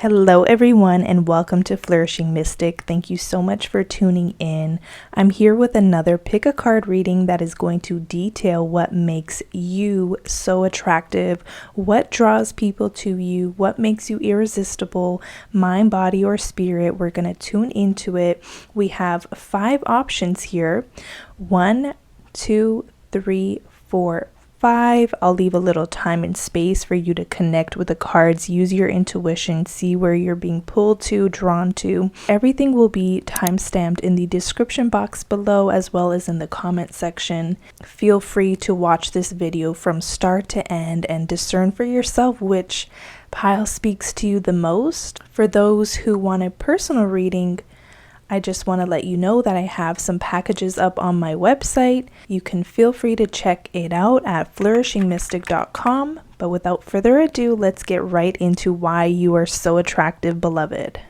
Hello everyone and welcome to Flourishing Mystic. Thank you so much for tuning in. I'm here with another pick a card reading that is going to detail what makes you so attractive, what draws people to you, what makes you irresistible, mind, body, or spirit. We're going to tune into it. We have 5 options here. 1, 2, 3, 4, 5. I'll leave a little time and space for you to connect with the cards, use your intuition, see where you're being pulled to, drawn to. Everything will be time-stamped in the description box below as well as in the comment section. Feel free to watch this video from start to end and discern for yourself which pile speaks to you the most. For those who want a personal reading, I just want to let you know that I have some packages up on my website. You can feel free to check it out at flourishingmystic.com. But without further ado, let's get right into why you are so attractive, beloved.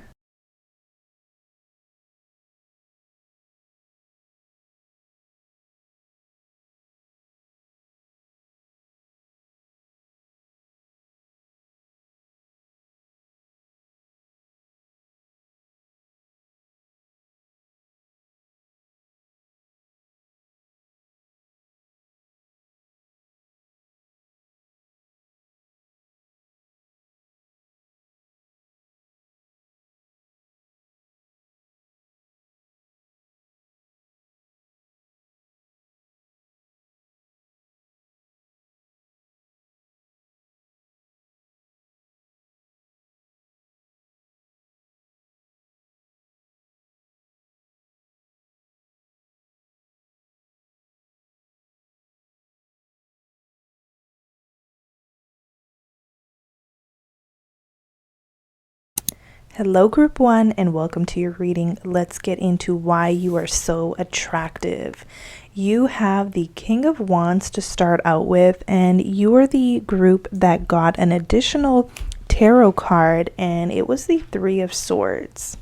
Hello group 1 and welcome to your reading. Let's get into why you are so attractive. You have the King of Wands to start out with, and you are the group that got an additional tarot card, and it was the Three of Swords.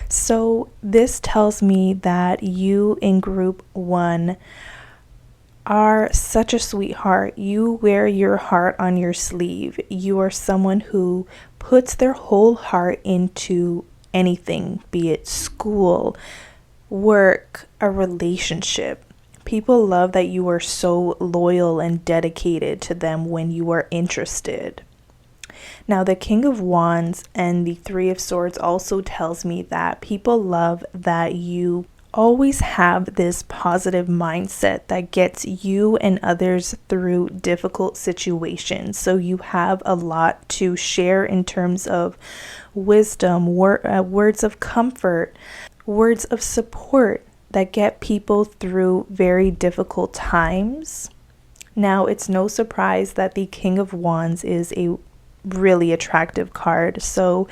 So this tells me that you in group 1 are such a sweetheart. You wear your heart on your sleeve. You are someone who puts their whole heart into anything, be it school, work, a relationship. People love that you are so loyal and dedicated to them when you are interested. Now, the King of Wands and the Three of Swords also tells me that people love that you always have this positive mindset that gets you and others through difficult situations. So you have a lot to share in terms of wisdom, words of comfort, words of support that get people through very difficult times. Now, it's no surprise that the King of Wands is a really attractive card. So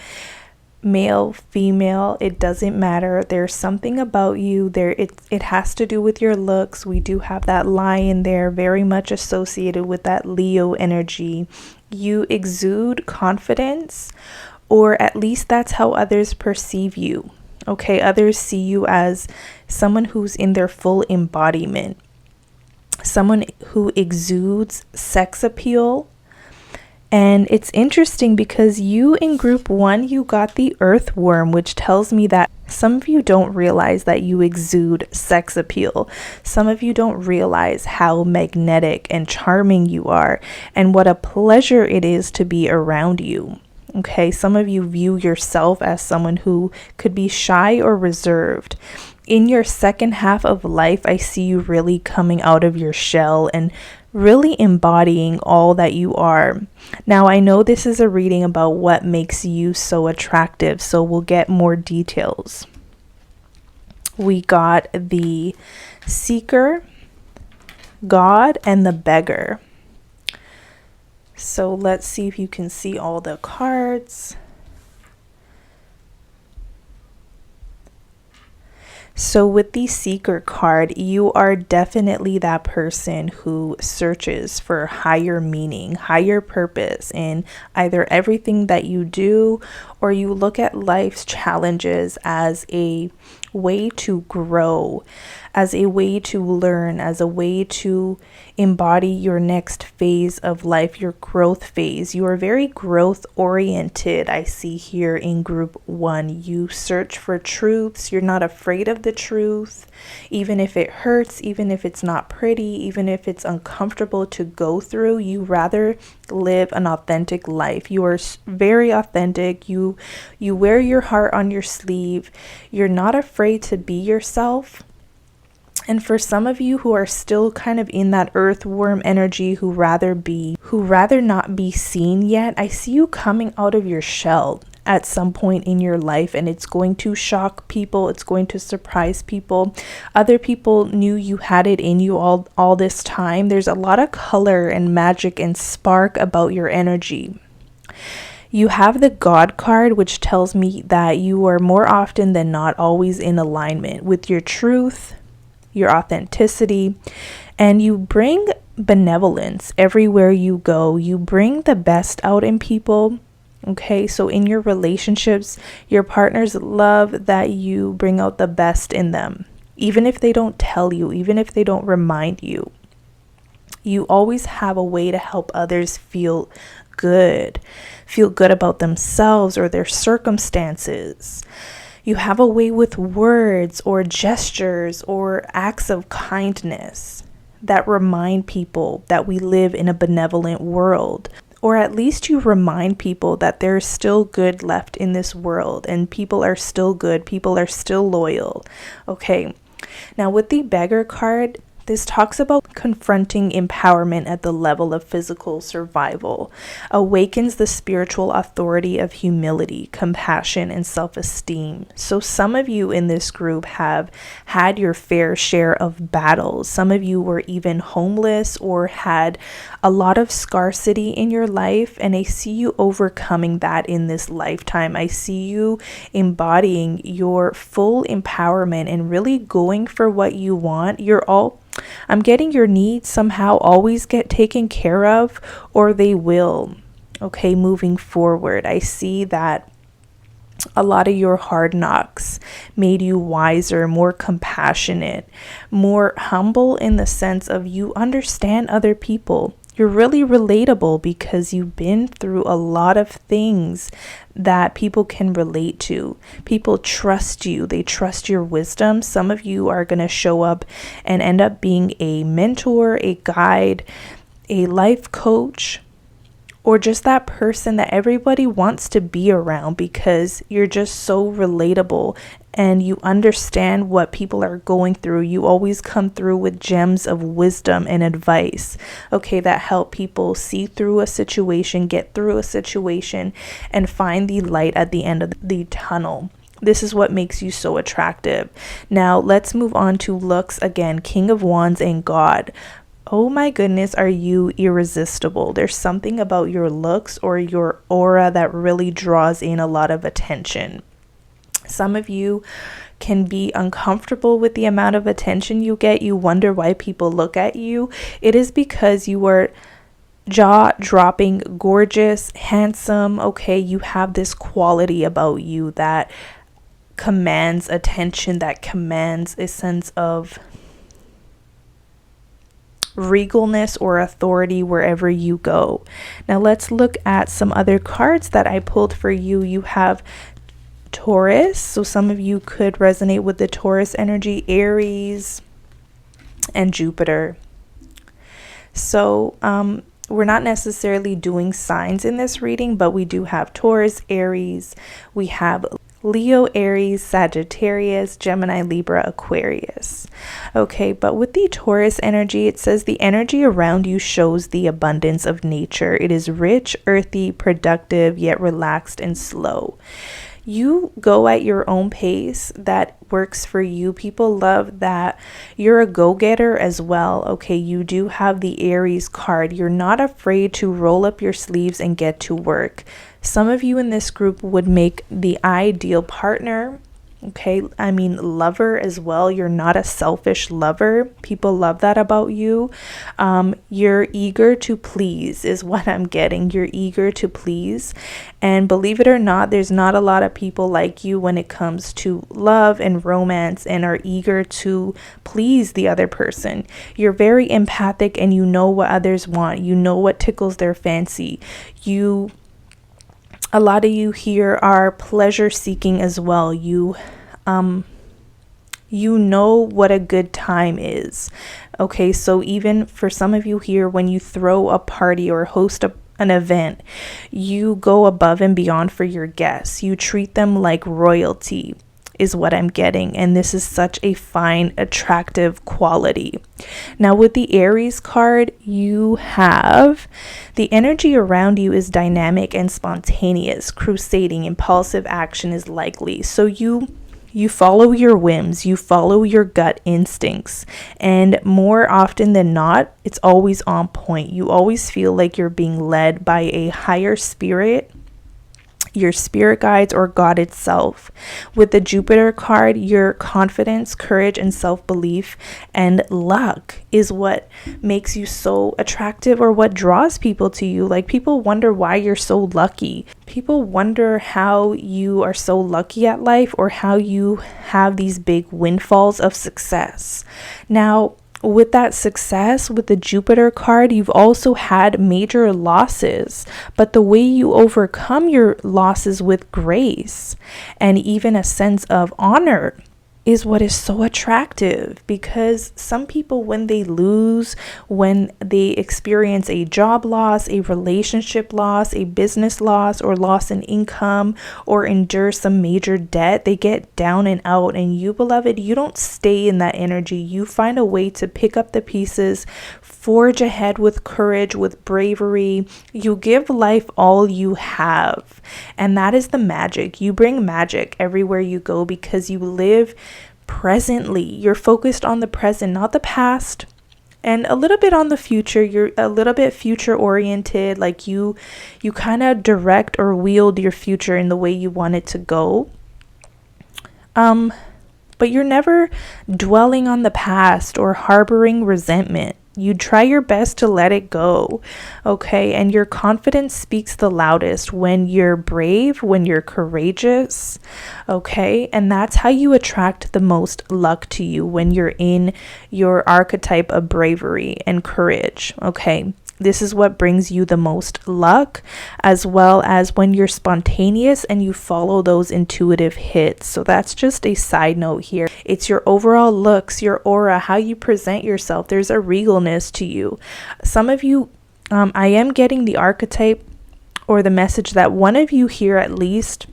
male, female, it doesn't matter. There's something about you there. It has to do with your looks. We do have that lion there, very much associated with that Leo energy. You exude confidence, or at least that's how others perceive you. Okay, others see you as someone who's in their full embodiment, someone who exudes sex appeal. And it's interesting because you in group 1, you got the earthworm, which tells me that some of you don't realize that you exude sex appeal. Some of you don't realize how magnetic and charming you are and what a pleasure it is to be around you. Okay, some of you view yourself as someone who could be shy or reserved. In your second half of life, I see you really coming out of your shell and really embodying all that you are. Now, I know this is a reading about what makes you so attractive, so we'll get more details. We got the Seeker, God, and the Beggar. So let's see if you can see all the cards. So with the Seeker card, you are definitely that person who searches for higher meaning, higher purpose in either everything that you do, or you look at life's challenges as a way to grow, as a way to learn, as a way to embody your next phase of life, your growth phase. You are very growth oriented, I see here in group 1. You search for truths. You're not afraid of the truth, even if it hurts, even if it's not pretty, even if it's uncomfortable to go through. You rather live an authentic life. You are very authentic. You wear your heart on your sleeve. You're not afraid to be yourself. And for some of you who are still kind of in that earthworm energy, who rather not be seen yet, I see you coming out of your shell at some point in your life, and it's going to shock people. It's going to surprise people. Other people knew you had it in you all this time. There's a lot of color and magic and spark about your energy. You have the God card, which tells me that you are more often than not always in alignment with your truth, your authenticity, and you bring benevolence everywhere you go. You bring the best out in people. Okay, so in your relationships, your partners love that you bring out the best in them, even if they don't tell you, even if they don't remind you. You always have a way to help others feel good about themselves or their circumstances. You have a way with words or gestures or acts of kindness that remind people that we live in a benevolent world. Or at least you remind people that there's still good left in this world and people are still good, people are still loyal. Okay, now with the Beggar card, this talks about confronting empowerment at the level of physical survival, awakens the spiritual authority of humility, compassion, and self-esteem. So some of you in this group have had your fair share of battles. Some of you were even homeless or had a lot of scarcity in your life, and I see you overcoming that in this lifetime. I see you embodying your full empowerment and really going for what you want. I'm getting your needs somehow always get taken care of, or they will. Okay, moving forward, I see that a lot of your hard knocks made you wiser, more compassionate, more humble in the sense of you understand other people. You're really relatable because you've been through a lot of things that people can relate to. People trust you. They trust your wisdom. Some of you are going to show up and end up being a mentor, a guide, a life coach, or just that person that everybody wants to be around because you're just so relatable and you understand what people are going through. You always come through with gems of wisdom and advice, okay, that help people see through a situation, get through a situation, and find the light at the end of the tunnel. This is what makes you so attractive. Now, let's move on to looks again. King of Wands and God. Oh my goodness, are you irresistible? There's something about your looks or your aura that really draws in a lot of attention. Some of you can be uncomfortable with the amount of attention you get. You wonder why people look at you. It is because you are jaw-dropping, gorgeous, handsome. Okay, you have this quality about you that commands attention, that commands a sense of regalness or authority wherever you go. Now let's look at some other cards that I pulled for you. You have Taurus, so some of you could resonate with the Taurus energy, Aries, and Jupiter. So we're not necessarily doing signs in this reading, but we do have Taurus, Aries, we have Leo, Aries, Sagittarius, Gemini, Libra, Aquarius. Okay, but with the Taurus energy, it says the energy around you shows the abundance of nature. It is rich, earthy, productive, yet relaxed and slow. You go at your own pace that works for you. People love that you're a go-getter as well. Okay, you do have the Aries card. You're not afraid to roll up your sleeves and get to work. Some of you in this group would make the ideal partner. Okay, I mean, lover as well. You're not a selfish lover. People love that about you. You're eager to please, is what I'm getting. You're eager to please. And believe it or not, there's not a lot of people like you when it comes to love and romance and are eager to please the other person. You're very empathic and you know what others want. You know what tickles their fancy. A lot of you here are pleasure seeking as well. You know what a good time is. Okay, so even for some of you here, when you throw a party or host an event, you go above and beyond for your guests. You treat them like royalty, is what I'm getting. And this is such a fine, attractive quality. Now with the Aries card, you have the energy around you is dynamic and spontaneous. Crusading, impulsive action is likely. So you follow your whims, you follow your gut instincts, and more often than not, it's always on point. You always feel like you're being led by a higher spirit, your spirit guides, or God itself. With the Jupiter card, your confidence, courage, and self-belief and luck is what makes you so attractive, or what draws people to you. Like, people wonder why you're so lucky. People wonder how you are so lucky at life, or how you have these big windfalls of success. Now, with that success, with the Jupiter card, you've also had major losses, but the way you overcome your losses with grace and even a sense of honor is what is so attractive. Because some people, when they lose, when they experience a job loss, a relationship loss, a business loss, or loss in income, or endure some major debt, they get down and out. And you, beloved, you don't stay in that energy. You find a way to pick up the pieces, forge ahead with courage, with bravery. You give life all you have. And that is the magic. You bring magic everywhere you go because you live presently. You're focused on the present, not the past, and a little bit on the future. You're a little bit future oriented. Like you kind of direct or wield your future in the way you want it to go. But you're never dwelling on the past or harboring resentment. You try your best to let it go, okay? And your confidence speaks the loudest when you're brave, when you're courageous, okay? And that's how you attract the most luck to you, when you're in your archetype of bravery and courage, okay? This is what brings you the most luck, as well as when you're spontaneous and you follow those intuitive hits. So that's just a side note here. It's your overall looks, your aura, how you present yourself. There's a regalness to you. Some of you, I am getting the archetype or the message that one of you here at least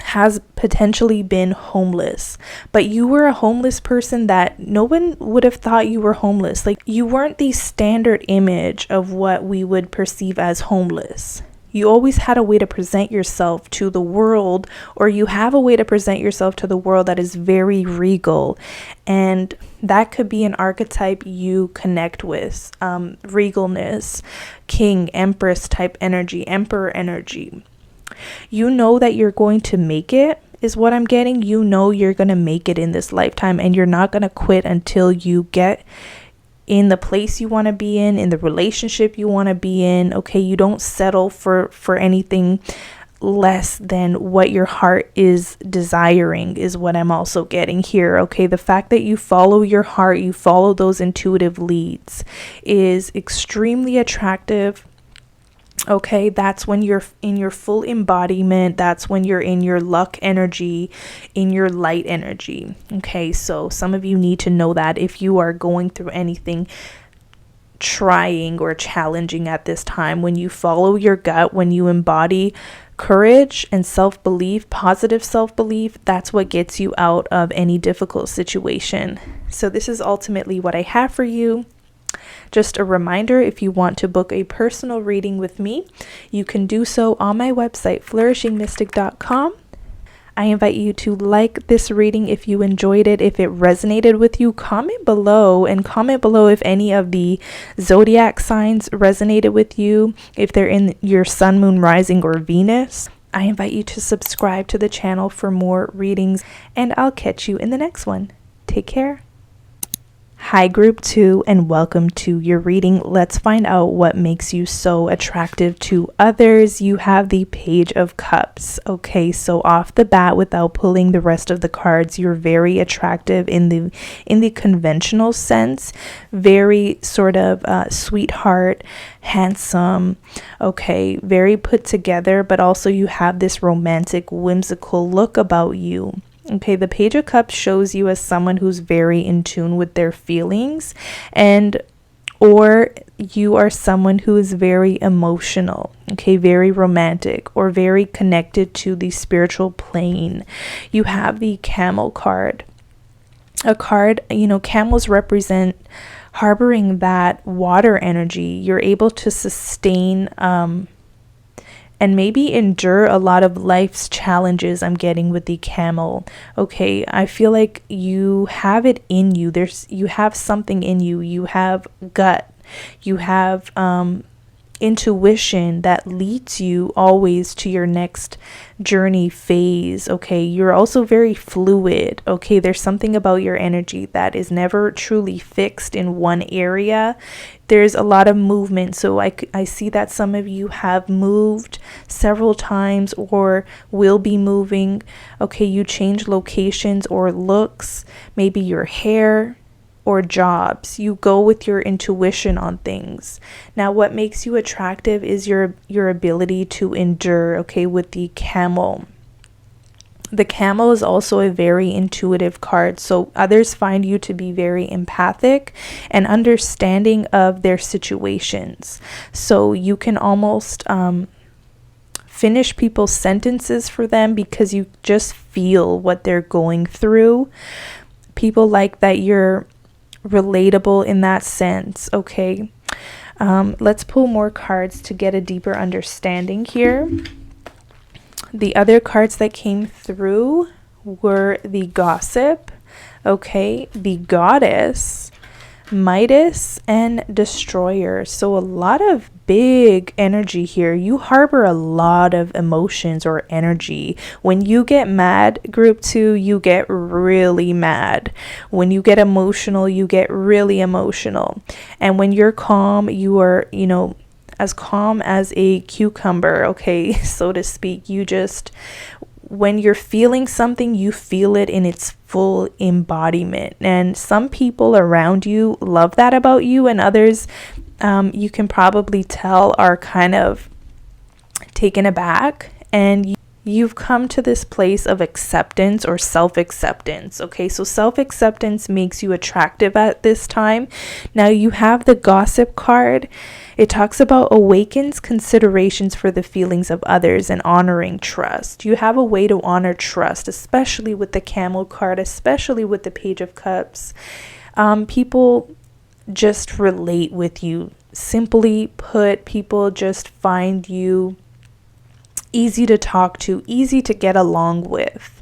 has potentially been homeless, but you were a homeless person that no one would have thought you were homeless. Like, you weren't the standard image of what we would perceive as homeless. You always had a way to present yourself to the world, or you have a way to present yourself to the world that is very regal. And that could be an archetype you connect with. Regalness, king, empress type energy, emperor energy. You know that you're going to make it, is what I'm getting. You know you're going to make it in this lifetime, and you're not going to quit until you get in the place you want to be in the relationship you want to be in. Okay, you don't settle for anything less than what your heart is desiring, is what I'm also getting here. Okay, the fact that you follow your heart, you follow those intuitive leads, is extremely attractive. Okay, that's when you're in your full embodiment. That's when you're in your luck energy, in your light energy. Okay, so some of you need to know that if you are going through anything trying or challenging at this time, when you follow your gut, when you embody courage and self-belief, positive self-belief, that's what gets you out of any difficult situation. So this is ultimately what I have for you. Just a reminder, if you want to book a personal reading with me, you can do so on my website, flourishingmystic.com. I invite you to like this reading if you enjoyed it. If it resonated with you, comment below, and comment below if any of the zodiac signs resonated with you, if they're in your sun, moon, rising, or Venus. I invite you to subscribe to the channel for more readings, and I'll catch you in the next one. Take care. Hi group 2, and welcome to your reading. Let's find out what makes you so attractive to others. You have the Page of Cups. Okay, so off the bat, without pulling the rest of the cards, you're very attractive in the conventional sense. Very sort of sweetheart, handsome, okay, very put together, but also you have this romantic, whimsical look about you. Okay, the Page of Cups shows you as someone who's very in tune with their feelings, and or you are someone who is very emotional, okay, very romantic, or very connected to the spiritual plane. You have the Camel card. A card, camels represent harboring that water energy. You're able to sustain and maybe endure a lot of life's challenges. I'm getting with the Camel. Okay, I feel like you have it in you. You have something in you. You have gut. You have intuition that leads you always to your next journey phase. Okay, you're also very fluid. Okay, there's something about your energy that is never truly fixed in one area. There's a lot of movement, so I see that some of you have moved several times or will be moving. Okay, you change locations or looks, maybe your hair or jobs. You go with your intuition on things. Now, what makes you attractive is your ability to endure, okay, with the Camel. The Camel is also a very intuitive card, so others find you to be very empathic and understanding of their situations. So you can almost finish people's sentences for them because you just feel what they're going through. People like that you're relatable in that sense. Okay, let's pull more cards to get a deeper understanding here. The other cards that came through were the Gossip, okay, the Goddess, Midas, and Destroyer. So a lot of big energy here. You harbor a lot of emotions or energy. When you get mad, group 2, you get really mad. When you get emotional, you get really emotional. And when you're calm, you are, as calm as a cucumber, okay, so to speak. When you're feeling something, you feel it in its full embodiment. And some people around you love that about you, and others, you can probably tell, are kind of taken aback. And you've come to this place of acceptance or self-acceptance. Okay, so self-acceptance makes you attractive at this time. Now you have the Gossip card. It talks about awakens considerations for the feelings of others and honoring trust. You have a way to honor trust, especially with the Camel card, especially with the Page of Cups. People just relate with you. Simply put, people just find you easy to talk to, easy to get along with.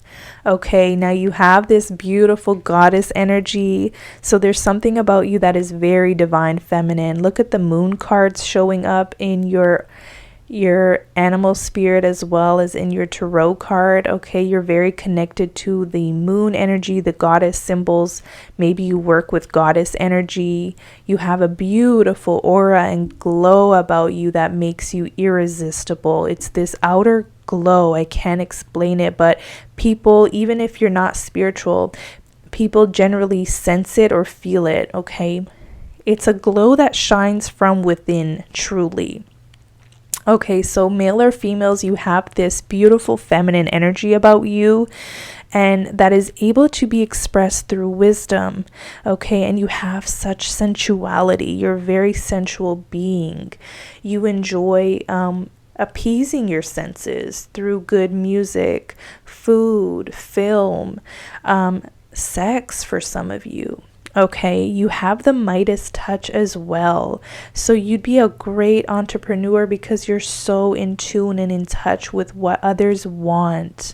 Okay, now you have this beautiful goddess energy. So there's something about you that is very divine feminine. Look at the Moon cards showing up in your animal spirit as well as in your tarot card. Okay, you're very connected to the moon energy, the goddess symbols. Maybe you work with goddess energy. You have a beautiful aura and glow about you that makes you irresistible. It's this outer glow. I can't explain it, but people, even if you're not spiritual, people generally sense it or feel it. Okay, it's a glow that shines from within, truly. Okay, so male or females, you have this beautiful feminine energy about you, and that is able to be expressed through wisdom. Okay, and you have such sensuality. You're a very sensual being. You enjoy appeasing your senses through good music, food, film, sex for some of you. Okay, you have the Midas touch as well. So you'd be a great entrepreneur because you're so in tune and in touch with what others want.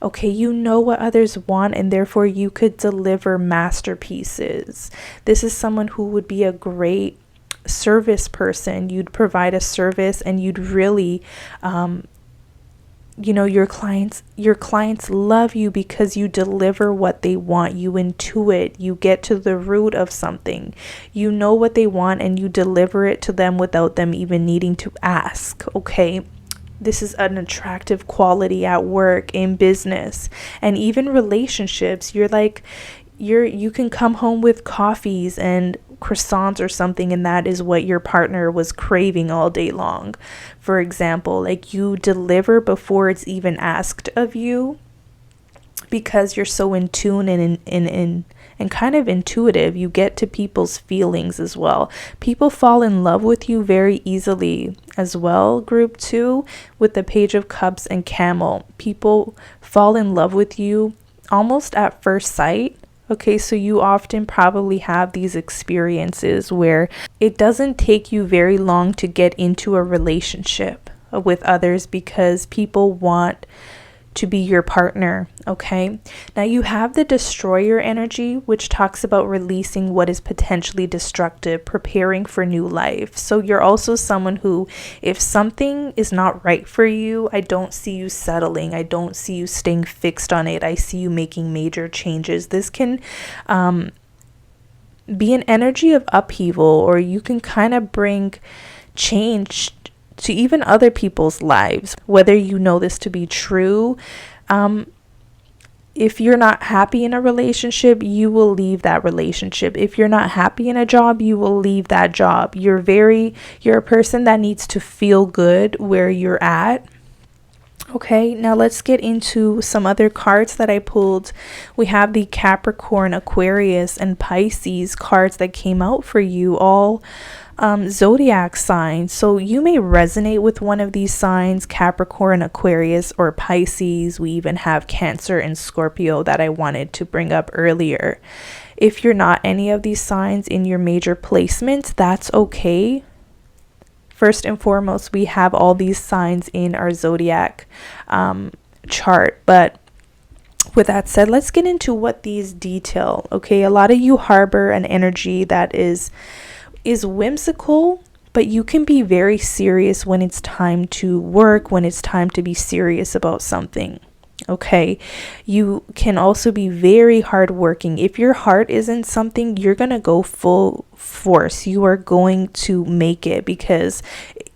Okay, you know what others want, and therefore you could deliver masterpieces. This is someone who would be a great service person. You'd provide a service and you'd really your clients love you because you deliver what they want. You intuit, you get to the root of something. You know what they want and you deliver it to them without them even needing to ask. Okay, this is an attractive quality at work, in business, and even relationships. You can come home with coffees and croissants or something, and that is what your partner was craving all day long. For example, like, you deliver before it's even asked of you, because you're so in tune and kind of intuitive. You get to people's feelings as well. People fall in love with you very easily as well. Group 2, with the Page of Cups and Camel, people fall in love with you almost at first sight. Okay, so you often probably have these experiences where it doesn't take you very long to get into a relationship with others because people want to be your partner. Okay, now you have the Destroyer energy, which talks about releasing what is potentially destructive, preparing for new life. So you're also someone who, if something is not right for you, I don't see you settling. I don't see you staying fixed on it. I see you making major changes. This can be an energy of upheaval, or you can kind of bring change to even other people's lives, whether you know this to be true. If you're not happy in a relationship, you will leave that relationship. If you're not happy in a job, you will leave that job. You're a person that needs to feel good where you're at. Okay, now let's get into some other cards that I pulled. We have the Capricorn, Aquarius, and Pisces cards that came out for you, all zodiac signs. So you may resonate with one of these signs: Capricorn, Aquarius, or Pisces. We even have Cancer and Scorpio that I wanted to bring up earlier. If you're not any of these signs in your major placements, that's okay. First and foremost, we have all these signs in our zodiac chart. But with that said, let's get into what these detail. Okay, a lot of you harbor an energy that is whimsical, but you can be very serious when it's time to work, when it's time to be serious about something. Okay, you can also be very hardworking. If your heart isn't something, you're gonna go full force. You are going to make it, because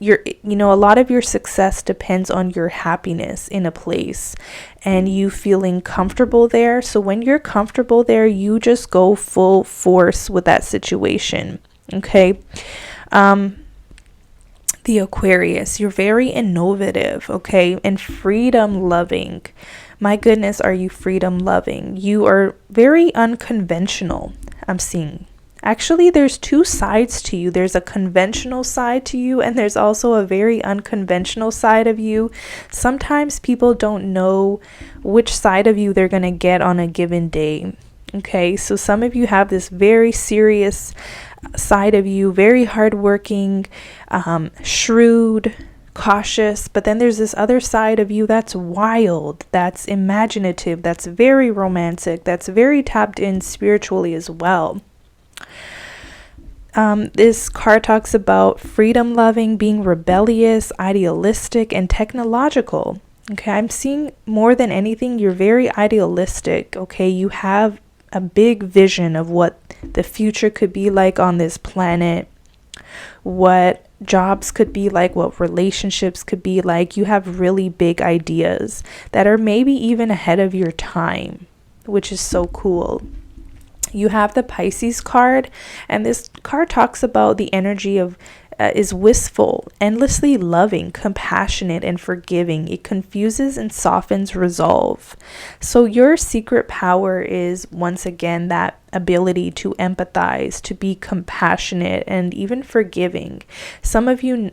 a lot of your success depends on your happiness in a place and you feeling comfortable there. So when you're comfortable there, you just go full force with that situation. Okay. The Aquarius, you're very innovative, okay, and freedom loving. My goodness, are you freedom loving? You are very unconventional, I'm seeing. Actually, there's two sides to you. There's a conventional side to you, and there's also a very unconventional side of you. Sometimes people don't know which side of you they're going to get on a given day. Okay, so some of you have this very serious side of you, very hardworking, shrewd, cautious, but then there's this other side of you that's wild, that's imaginative, that's very romantic, that's very tapped in spiritually as well. This card talks about freedom loving, being rebellious, idealistic, and technological. Okay, I'm seeing more than anything, you're very idealistic. Okay, you have a big vision of what the future could be like on this planet, what jobs could be like, what relationships could be like. You have really big ideas that are maybe even ahead of your time, which is so cool. You have the Pisces card, and this card talks about the energy of is wistful, endlessly loving, compassionate, and forgiving. It confuses and softens resolve. So your secret power is, once again, that ability to empathize, to be compassionate, and even forgiving. Some of you,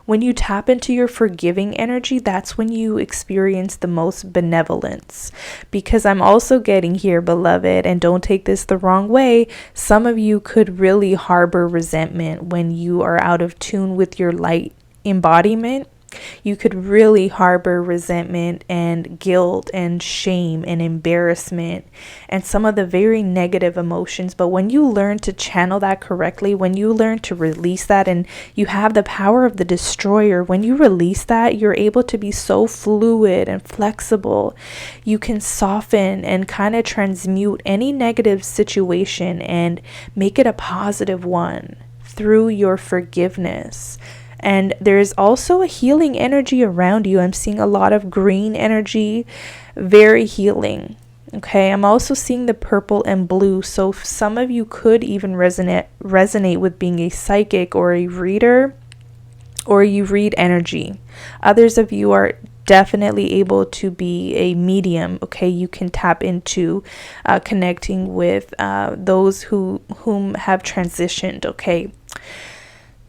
when you tap into your forgiving energy, that's when you experience the most benevolence. Because I'm also getting here, beloved, and don't take this the wrong way, some of you could really harbor resentment when you are out of tune with your light embodiment. You could really harbor resentment and guilt and shame and embarrassment and some of the very negative emotions. But when you learn to channel that correctly, when you learn to release that, and you have the power of the destroyer, when you release that, you're able to be so fluid and flexible. You can soften and kind of transmute any negative situation and make it a positive one through your forgiveness. And there's also a healing energy around you. I'm seeing a lot of green energy, very healing. Okay, I'm also seeing the purple and blue. So some of you could even resonate with being a psychic or a reader, or you read energy. Others of you are definitely able to be a medium. Okay, you can tap into connecting with those whom have transitioned. Okay.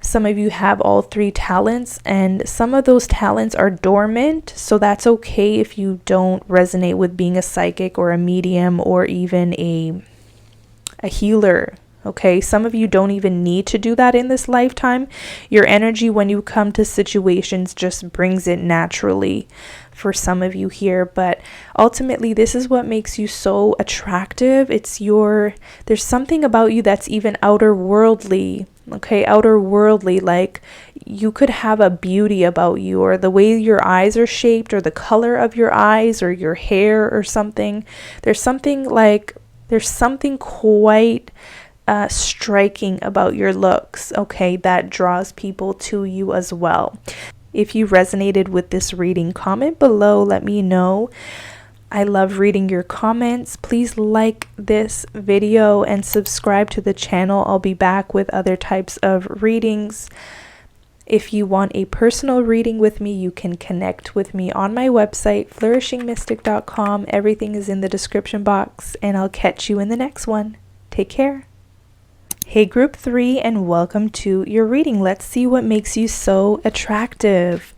Some of you have all three talents, and some of those talents are dormant. So that's okay if you don't resonate with being a psychic or a medium or even a healer. Okay, some of you don't even need to do that in this lifetime. Your energy when you come to situations just brings it naturally for some of you here. But ultimately, this is what makes you so attractive. There's something about you that's even outer worldly. Okay, outer worldly, like you could have a beauty about you, or the way your eyes are shaped, or the color of your eyes, or your hair, or something. There's something quite striking about your looks, okay, that draws people to you as well. If you resonated with this reading, comment below, let me know. I love reading your comments. Please like this video and subscribe to the channel. I'll be back with other types of readings. If you want a personal reading with me, you can connect with me on my website, flourishingmystic.com. Everything is in the description box, and I'll catch you in the next one. Take care. Hey group 3, and welcome to your reading. Let's see what makes you so attractive.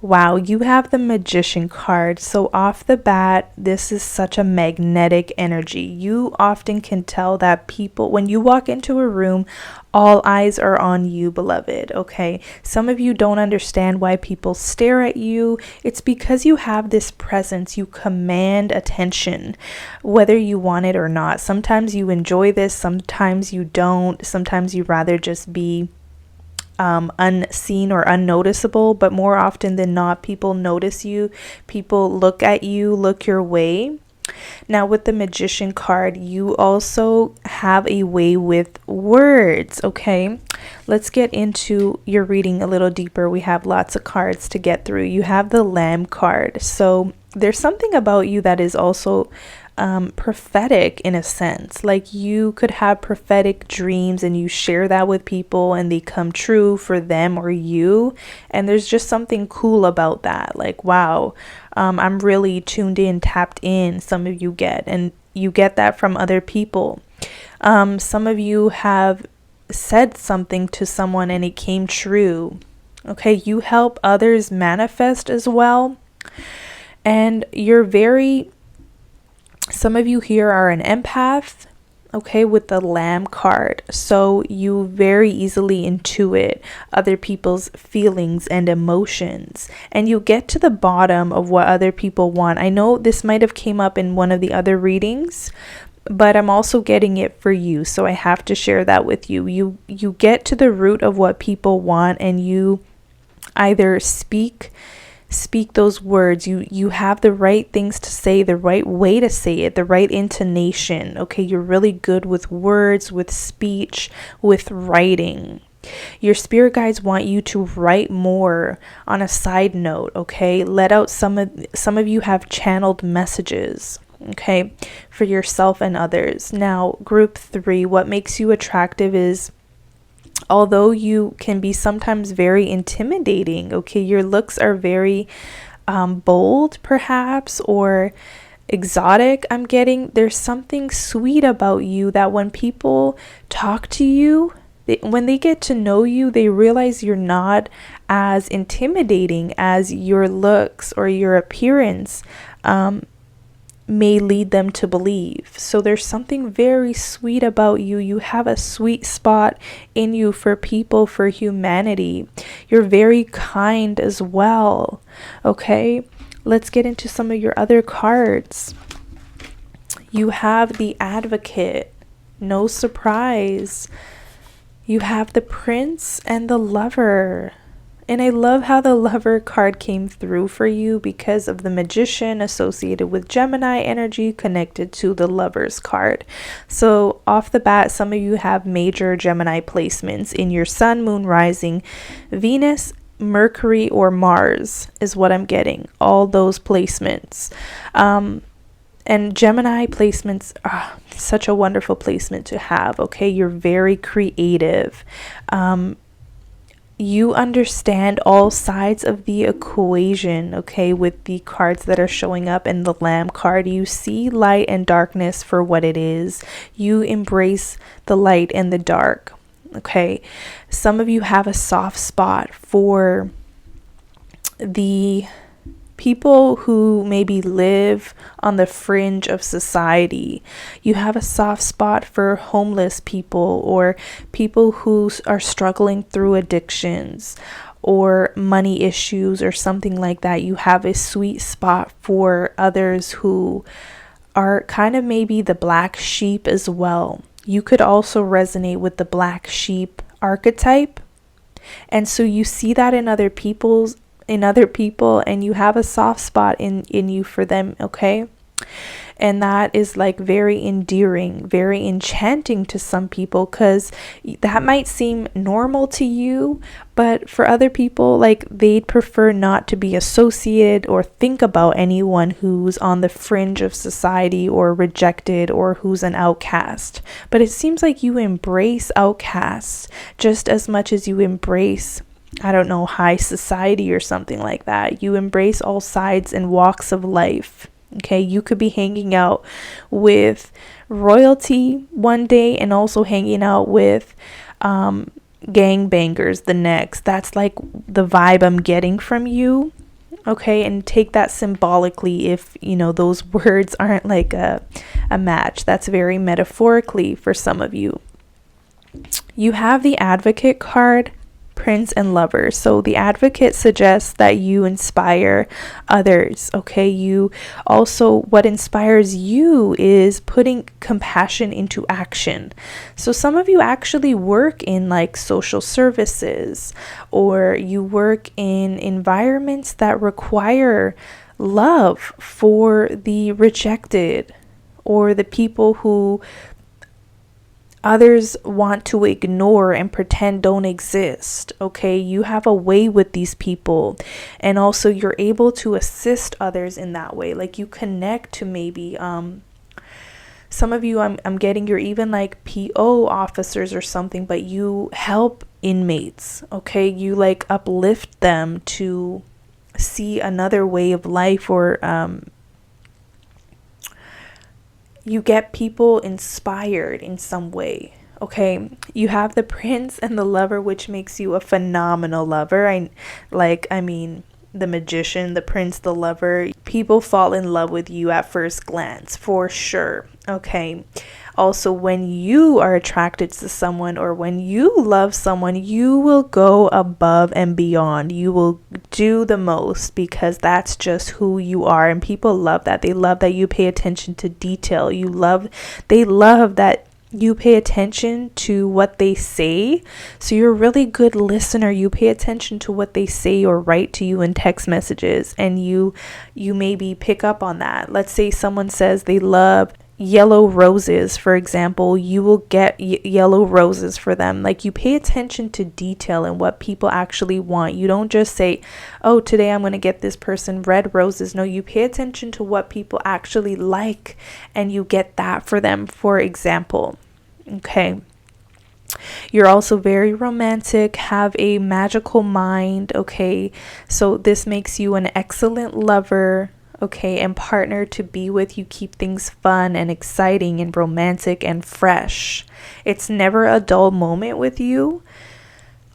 Wow, you have the Magician card. So off the bat, this is such a magnetic energy. You often can tell that people, when you walk into a room, all eyes are on you, beloved, okay? Some of you don't understand why people stare at you. It's because you have this presence. You command attention, whether you want it or not. Sometimes you enjoy this, sometimes you don't. Sometimes you rather just be unseen or unnoticeable, but more often than not, people notice you. People look at you, look your way. Now with the Magician card, you also have a way with words, okay? Let's get into your reading a little deeper. We have lots of cards to get through. You have the Lamb card. So there's something about you that is also prophetic in a sense. Like you could have prophetic dreams and you share that with people and they come true for them or you. And there's just something cool about that. Like, wow, I'm really tuned in, tapped in. Some of you get, and you get that from other people. Some of you have said something to someone and it came true. Okay, you help others manifest as well. And some of you here are an empath, okay, with the Lamb card. So you very easily intuit other people's feelings and emotions, and you get to the bottom of what other people want. I know this might have came up in one of the other readings, but I'm also getting it for you, so I have to share that with you. You get to the root of what people want, and you either speak those words. You have the right things to say, the right way to say it, the right intonation. Okay, you're really good with words, with speech, with writing. Your spirit guides want you to write more. On a side note, okay, let out some of you have channeled messages, okay, for yourself and others. Now, group 3, what makes you attractive is, although you can be sometimes very intimidating, okay, your looks are very bold perhaps, or exotic. I'm getting there's something sweet about you that when people talk to you, when they get to know you, they realize you're not as intimidating as your looks or your appearance may lead them to believe. So there's something very sweet about you. You have a sweet spot in you for people, for humanity. You're very kind as well. Okay, let's get into some of your other cards. You have the Advocate. No surprise. You have the Prince and the Lover. And I love how the Lover card came through for you because of the Magician associated with Gemini energy connected to the Lover's card. So off the bat, some of you have major Gemini placements in your Sun, Moon, Rising, Venus, Mercury, or Mars is what I'm getting. All those placements. And Gemini placements are such a wonderful placement to have. Okay, you're very creative. You understand all sides of the equation, okay, with the cards that are showing up. In the Lamb card, you see light and darkness for what it is. You embrace the light and the dark, okay. Some of you have a soft spot for the people who maybe live on the fringe of society. You have a soft spot for homeless people or people who are struggling through addictions or money issues or something like that. You have a sweet spot for others who are kind of maybe the black sheep as well. You could also resonate with the black sheep archetype. And so you see that in other people, and you have a soft spot in you for them, okay? And that is like very endearing, very enchanting to some people, because that might seem normal to you, but for other people, like, they'd prefer not to be associated or think about anyone who's on the fringe of society or rejected or who's an outcast. But it seems like you embrace outcasts just as much as you embrace, I don't know, high society or something like that. You embrace all sides and walks of life. Okay, you could be hanging out with royalty one day and also hanging out with gangbangers the next. That's like the vibe I'm getting from you. Okay, and take that symbolically if, you know, those words aren't like a match. That's very metaphorically for some of you. You have the Advocate card, Prince and Lover. So the Advocate suggests that you inspire others. Okay, you also, what inspires you is putting compassion into action. So some of you actually work in like social services, or you work in environments that require love for the rejected or the people who others want to ignore and pretend don't exist. Okay, you have a way with these people, and also you're able to assist others in that way. Like, you connect to maybe some of you, I'm getting, you're even like PO officers or something, but you help inmates. Okay, you like uplift them to see another way of life, or you get people inspired in some way. Okay, you have the Prince and the Lover, which makes you a phenomenal lover. I mean, the Magician, the Prince, the Lover, people fall in love with you at first glance, for sure. Okay, also, when you are attracted to someone or when you love someone, you will go above and beyond. You will do the most because that's just who you are, and people love that. They love that you pay attention to detail. They love that you pay attention to what they say. So you're a really good listener. You pay attention to what they say or write to you in text messages, and you maybe pick up on that. Let's say someone says they love yellow roses, for example. You will get yellow roses for them. Like, you pay attention to detail and what people actually want. You don't just say, oh, today I'm going to get this person red roses. No, you pay attention to what people actually like, and you get that for them, for example. Okay, you're also very romantic, have a magical mind. Okay, so this makes you an excellent lover, okay, and partner to be with. You keep things fun and exciting and romantic and fresh. It's never a dull moment with you.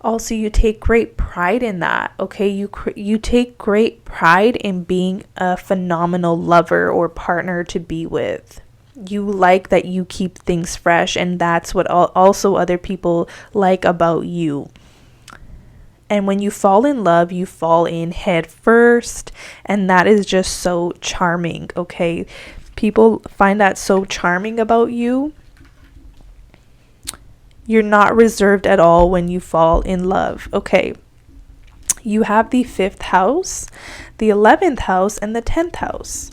Also, you take great pride in that, okay? You take great pride in being a phenomenal lover or partner to be with. You like that you keep things fresh, and that's what also other people like about you. And when you fall in love, you fall in head first, and that is just so charming, okay? People find that so charming about you. You're not reserved at all when you fall in love, okay? You have the 5th house, the 11th house, and the 10th house.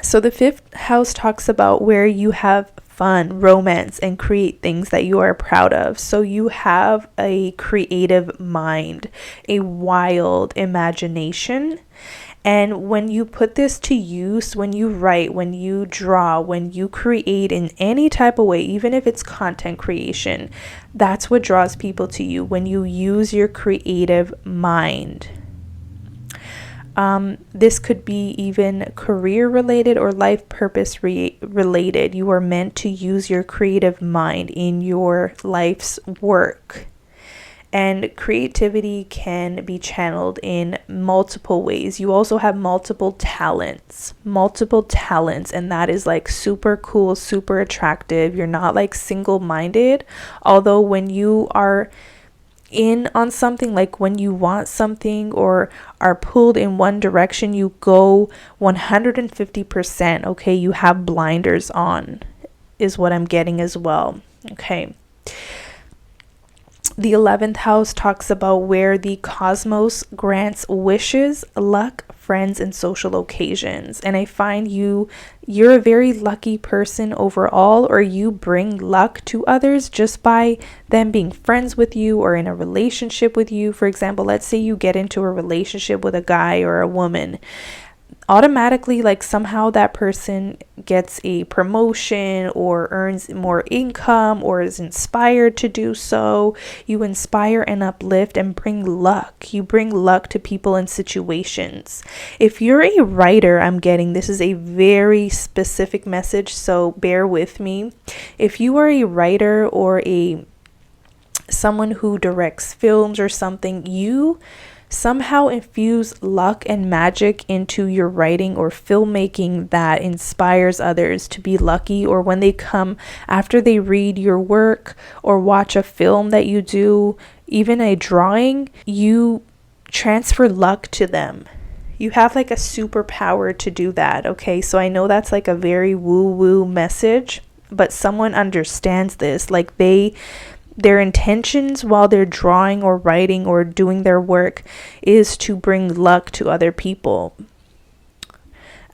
So the 5th house talks about where you have fun, romance, and create things that you are proud of. So you have a creative mind, a wild imagination. And when you put this to use, when you write, when you draw, when you create in any type of way, even if it's content creation, that's what draws people to you, when you use your creative mind. This could be even career related or life purpose related. You are meant to use your creative mind in your life's work. And creativity can be channeled in multiple ways. You also have multiple talents, and that is like super cool, super attractive. You're not like single-minded, although when you are in on something, like when you want something or are pulled in one direction, you go 150%, okay? You have blinders on, is what I'm getting as well, okay? The 11th house talks about where the cosmos grants wishes, luck, friends, and social occasions. And I find you're a very lucky person overall, or you bring luck to others just by them being friends with you or in a relationship with you. For example, let's say you get into a relationship with a guy or a woman. Automatically, like somehow that person gets a promotion or earns more income or is inspired to do so. You inspire and uplift and bring luck. You bring luck to people and situations. If you're a writer, I'm getting this is a very specific message, so bear with me. If you are a writer or someone who directs films or something, you somehow infuse luck and magic into your writing or filmmaking that inspires others to be lucky, or when they come after they read your work or watch a film that you do, even a drawing, you transfer luck to them. You have like a superpower to do that, okay? So I know that's like a very woo-woo message, but someone understands this. Like their intentions while they're drawing or writing or doing their work is to bring luck to other people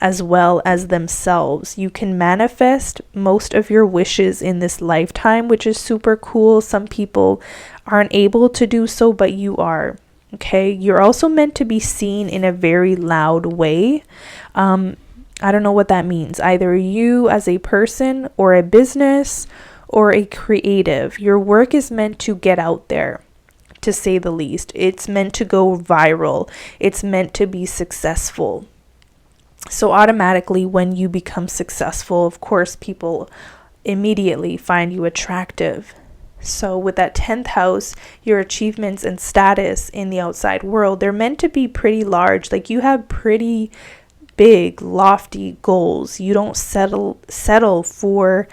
as well as themselves. You can manifest most of your wishes in this lifetime, which is super cool. Some people aren't able to do so, but you are. Okay, you're also meant to be seen in a very loud way. I don't know what that means. Either you as a person or a business or a creative, your work is meant to get out there, to say the least. It's meant to go viral. It's meant to be successful. So automatically, when you become successful, of course, people immediately find you attractive. So with that 10th house, your achievements and status in the outside world, they're meant to be pretty large. Like you have pretty big, lofty goals. You don't settle for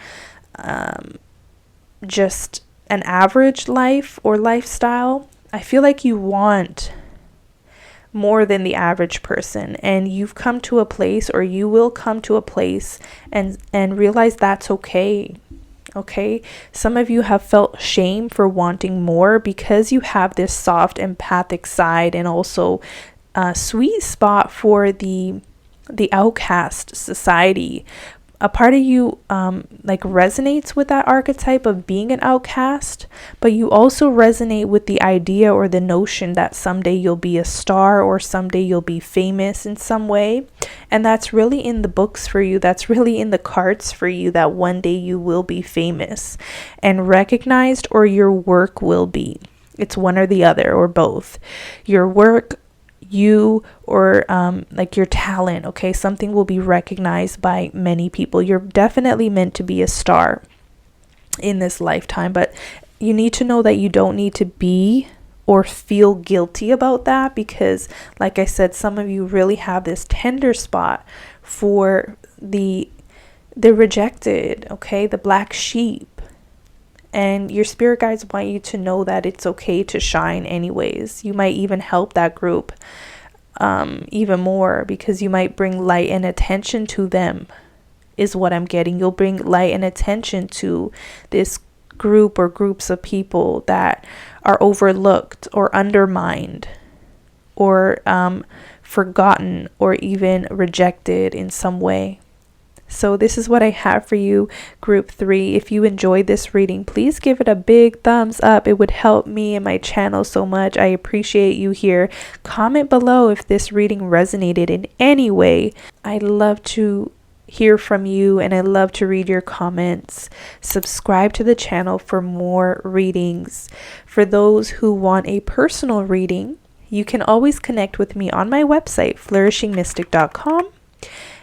just an average life or lifestyle. I feel like you want more than the average person, and you've come to a place, or you will come to a place and realize that's okay. Okay, some of you have felt shame for wanting more because you have this soft empathic side and also a sweet spot for the outcast society. A part of you like resonates with that archetype of being an outcast, but you also resonate with the idea or the notion that someday you'll be a star or someday you'll be famous in some way. And that's really in the books for you. That's really in the cards for you, that one day you will be famous and recognized, or your work will be. It's one or the other, or both. Your work, you, or like your talent, okay? Something will be recognized by many people. You're definitely meant to be a star in this lifetime, but you need to know that you don't need to be or feel guilty about that, because like I said, some of you really have this tender spot for the rejected, okay, the black sheep. And your spirit guides want you to know that it's okay to shine anyways. You might even help that group even more, because you might bring light and attention to them, is what I'm getting. You'll bring light and attention to this group or groups of people that are overlooked or undermined or forgotten or even rejected in some way. So this is what I have for you, group 3. If you enjoyed this reading, please give it a big thumbs up. It would help me and my channel so much. I appreciate you here. Comment below if this reading resonated in any way. I love to hear from you and I love to read your comments. Subscribe to the channel for more readings. For those who want a personal reading, you can always connect with me on my website, flourishingmystic.com.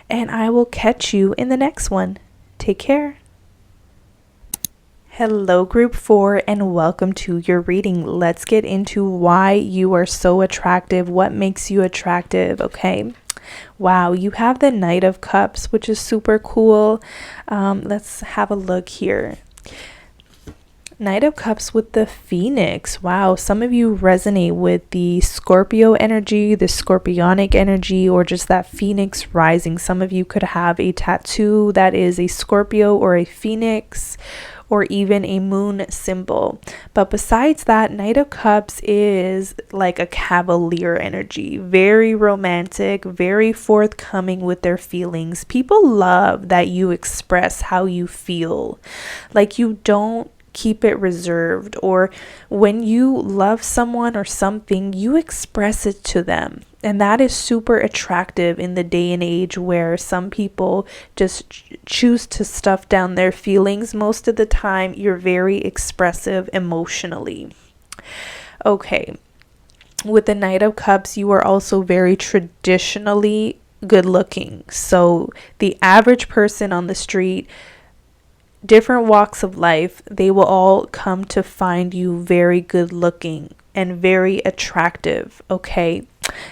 And I will catch you in the next one. Take care. Hello, group 4, and welcome to your reading. Let's get into why you are so attractive. What makes you attractive, okay? Wow, you have the Knight of Cups, which is super cool. Let's have a look here. Knight of Cups with the Phoenix. Wow, some of you resonate with the Scorpio energy, the Scorpionic energy, or just that Phoenix rising. Some of you could have a tattoo that is a Scorpio or a Phoenix, or even a moon symbol. But besides that, Knight of Cups is like a cavalier energy, very romantic, very forthcoming with their feelings. People love that you express how you feel, like you don't keep it reserved, or when you love someone or something, you express it to them. And that is super attractive in the day and age where some people just choose to stuff down their feelings. Most of the time, you're very expressive emotionally. Okay, with the Knight of Cups, you are also very traditionally good looking. So the average person on the street, different walks of life, they will all come to find you very good looking and very attractive, okay?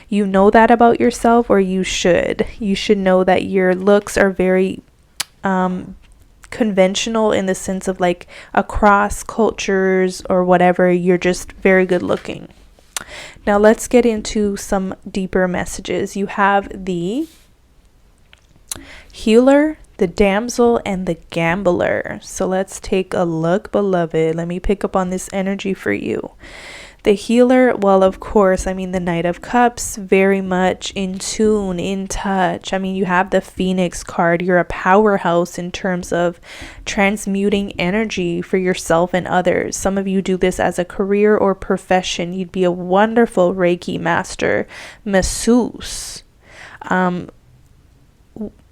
You know that about yourself, or you should. You should know that your looks are very conventional in the sense of like across cultures or whatever. You're just very good looking. Now let's get into some deeper messages. You have the Healer, the Damsel, and the Gambler. So let's take a look, beloved. Let me pick up on this energy for you. The Healer, well, of course, I mean, the Knight of Cups, very much in tune, in touch. I mean, you have the Phoenix card. You're a powerhouse in terms of transmuting energy for yourself and others. Some of you do this as a career or profession. You'd be a wonderful Reiki master, masseuse.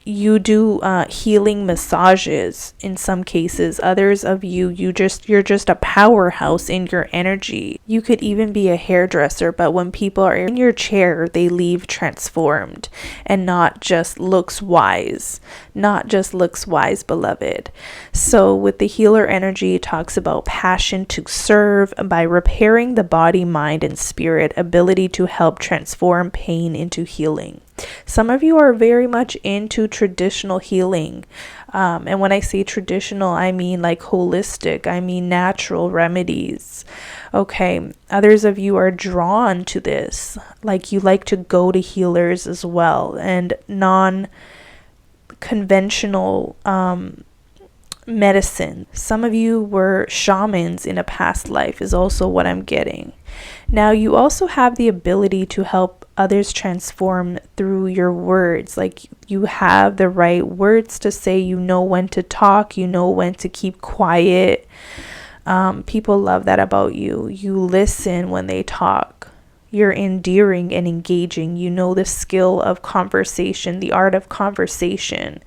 You do healing massages in some cases. Others of you, you're just a powerhouse in your energy. You could even be a hairdresser, but when people are in your chair, they leave transformed and not just looks wise. Not just looks wise, beloved. So with the Healer energy, it talks about passion to serve by repairing the body, mind, and spirit, ability to help transform pain into healing. Some of you are very much into traditional healing. And when I say traditional, I mean like holistic. I mean natural remedies. Okay. Others of you are drawn to this. Like you like to go to healers as well. And non-conventional medicine. Some of you were shamans in a past life is also what I'm getting. Now you also have the ability to help others transform through your words. Like you have the right words to say, you know when to talk, you know when to keep quiet. People love that about you. You listen when they talk. You're endearing and engaging. You know the skill of conversation, the art of conversation.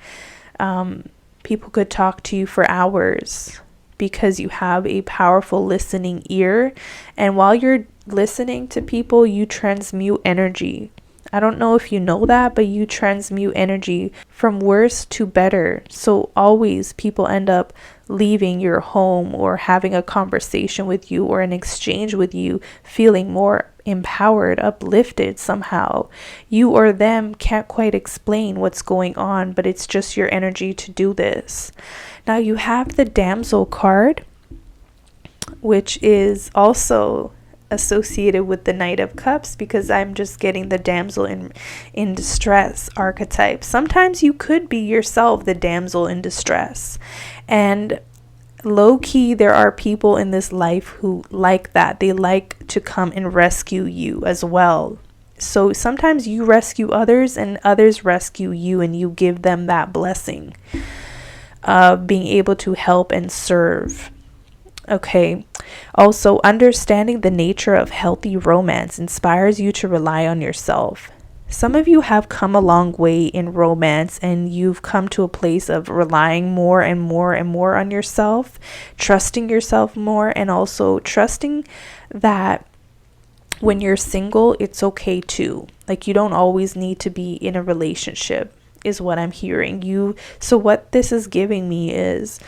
People could talk to you for hours because you have a powerful listening ear. And while you're listening to people, you transmute energy. I don't know if you know that, but you transmute energy from worse to better. So always people end up leaving your home or having a conversation with you or an exchange with you feeling more empowered, uplifted somehow. You or them can't quite explain what's going on, but it's just your energy to do this. Now you have the Damsel card, which is also associated with the Knight of Cups, because I'm just getting the damsel in distress archetype. Sometimes you could be yourself the damsel in distress, and low key there are people in this life who like that. They like to come and rescue you as well. So sometimes you rescue others and others rescue you, and you give them that blessing of being able to help and serve. Okay. Also, understanding the nature of healthy romance inspires you to rely on yourself. Some of you have come a long way in romance, and you've come to a place of relying more and more and more on yourself, trusting yourself more, and also trusting that when you're single, it's okay too. Like, you don't always need to be in a relationship, is what I'm hearing. So what this is giving me is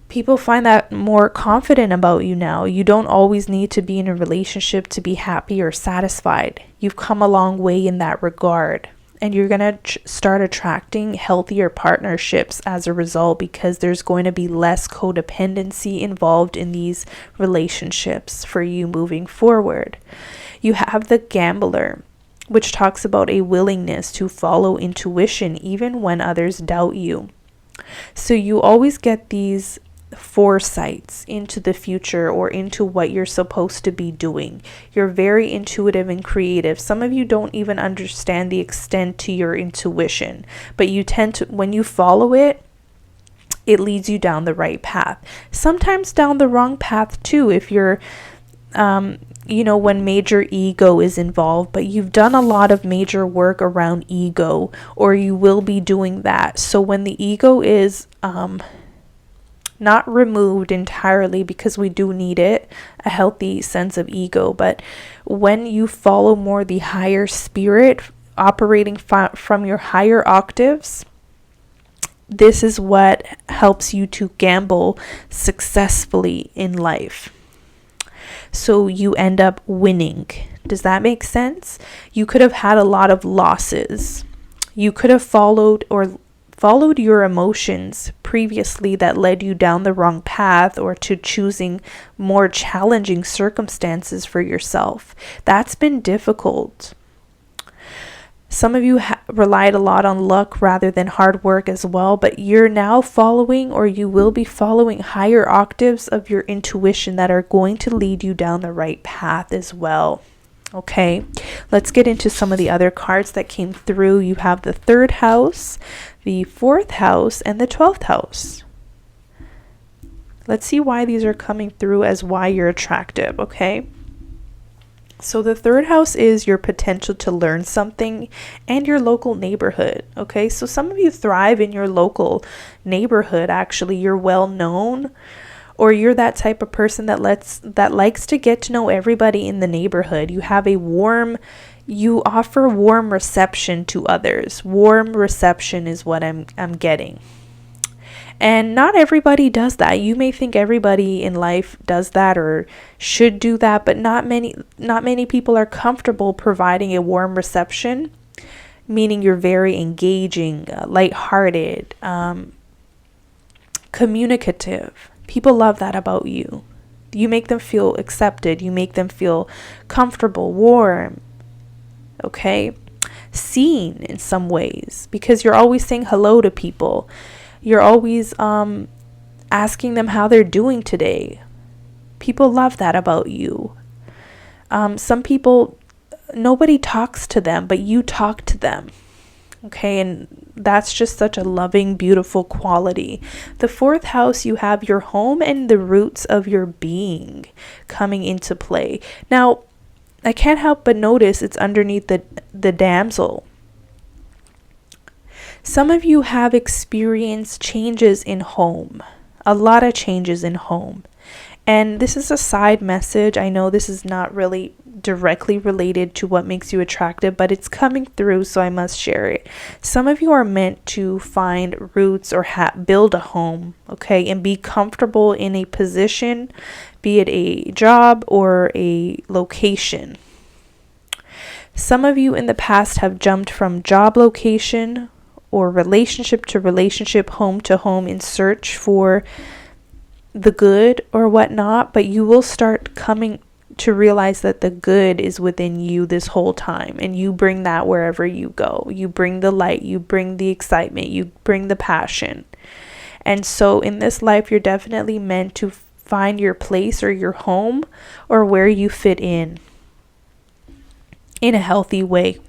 people find that more confident about you now. You don't always need to be in a relationship to be happy or satisfied. You've come a long way in that regard. And you're going to start attracting healthier partnerships as a result, because there's going to be less codependency involved in these relationships for you moving forward. You have the Gambler, which talks about a willingness to follow intuition even when others doubt you. So you always get these foresights into the future or into what you're supposed to be doing. You're very intuitive and creative. Some of you don't even understand the extent to your intuition, but you tend to, when you follow it, it leads you down the right path. Sometimes down the wrong path too, if you're when major ego is involved, but you've done a lot of major work around ego, or you will be doing that. So when the ego is not removed entirely, because we do need it, a healthy sense of ego, but when you follow more the higher spirit operating from your higher octaves, this is what helps you to gamble successfully in life. So you end up winning. Does that make sense? You could have had a lot of losses. You could have followed your emotions previously that led you down the wrong path, or to choosing more challenging circumstances for yourself. That's been difficult. Some of you relied a lot on luck rather than hard work as well, but you're now following, or you will be following, higher octaves of your intuition that are going to lead you down the right path as well. Okay, let's get into some of the other cards that came through. You have the 3rd house, the 4th house, and the 12th house. Let's see why these are coming through as why you're attractive, okay? So the 3rd house is your potential to learn something and your local neighborhood, okay? So some of you thrive in your local neighborhood, actually. You're well known, or you're that type of person that likes to get to know everybody in the neighborhood. You have you offer warm reception to others. Warm reception is what I'm getting. And not everybody does that. You may think everybody in life does that or should do that, but not many people are comfortable providing a warm reception, meaning you're very engaging, lighthearted, communicative. People love that about you. You make them feel accepted. You make them feel comfortable, warm, okay? Seen in some ways, because you're always saying hello to people. You're always asking them how they're doing today. People love that about you. Some people, nobody talks to them, but you talk to them. Okay, and that's just such a loving, beautiful quality. The 4th house, you have your home and the roots of your being coming into play. Now, I can't help but notice it's underneath the damsel. Some of you have experienced changes in home, a lot of changes in home. And this is a side message. I know this is not really directly related to what makes you attractive, but it's coming through, so I must share it. Some of you are meant to find roots or build a home, okay, and be comfortable in a position, be it a job or a location. Some of you in the past have jumped from job location or relationship to relationship, home to home in search for the good or whatnot, but you will start coming to realize that the good is within you this whole time, and you bring that wherever you go. You bring the light, you bring the excitement, you bring the passion. And so in this life, you're definitely meant to find your place or your home or where you fit in a healthy way.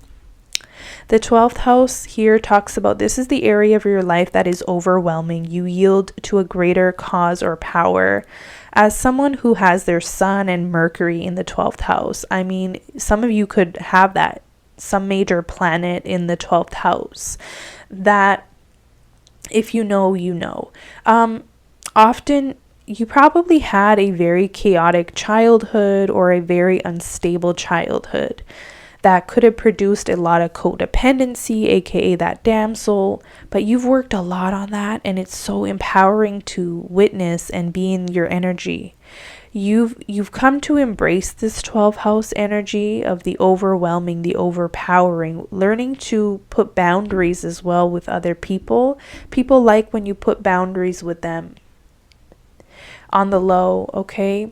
The 12th house here talks about this is the area of your life that is overwhelming. You yield to a greater cause or power. As someone who has their sun and Mercury in the 12th house, I mean, some of you could have that, some major planet in the 12th house, that if you know, you know. Often you probably had a very chaotic childhood or a very unstable childhood that could have produced a lot of codependency, aka that damsel, but you've worked a lot on that, and it's so empowering to witness and be in your energy. You've come to embrace this 12th house energy of the overwhelming, the overpowering, learning to put boundaries as well with other people. People like when you put boundaries with them on the low, okay?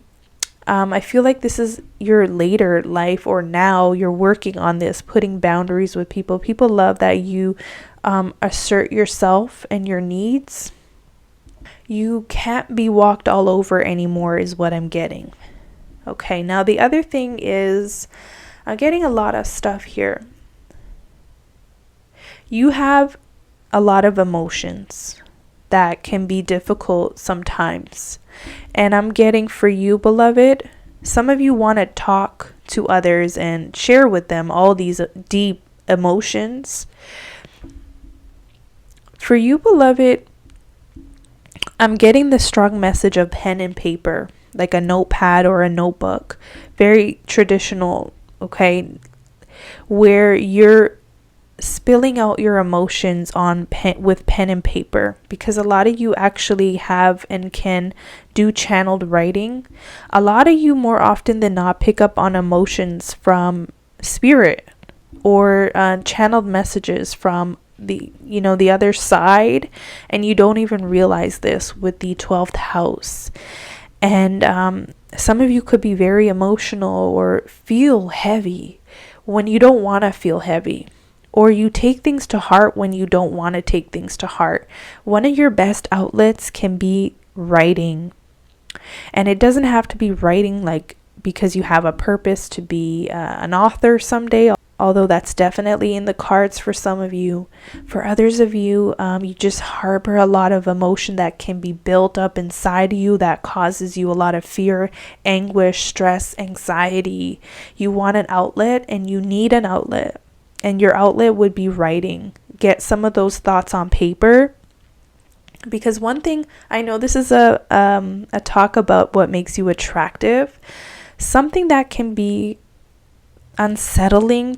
I feel like this is your later life, or now you're working on this, putting boundaries with people. People love that you assert yourself and your needs. You can't be walked all over anymore is what I'm getting. Okay, now the other thing is I'm getting a lot of stuff here. You have a lot of emotions that can be difficult sometimes. And I'm getting for you, beloved, some of you want to talk to others and share with them all these deep emotions. For you, beloved, I'm getting the strong message of pen and paper, like a notepad or a notebook, very traditional, okay, where you're spilling out your emotions on with pen and paper, because a lot of you actually have and can do channeled writing. A lot of you more often than not pick up on emotions from spirit or channeled messages from the other side, and you don't even realize this with the 12th house. And some of you could be very emotional or feel heavy when you don't want to feel heavy. Or you take things to heart when you don't want to take things to heart. One of your best outlets can be writing. And it doesn't have to be writing like because you have a purpose to be an author someday, although that's definitely in the cards for some of you. For others of you, you just harbor a lot of emotion that can be built up inside you that causes you a lot of fear, anguish, stress, anxiety. You want an outlet and you need an outlet. And your outlet would be writing. Get some of those thoughts on paper. Because one thing, I know this is a talk about what makes you attractive. Something that can be unsettling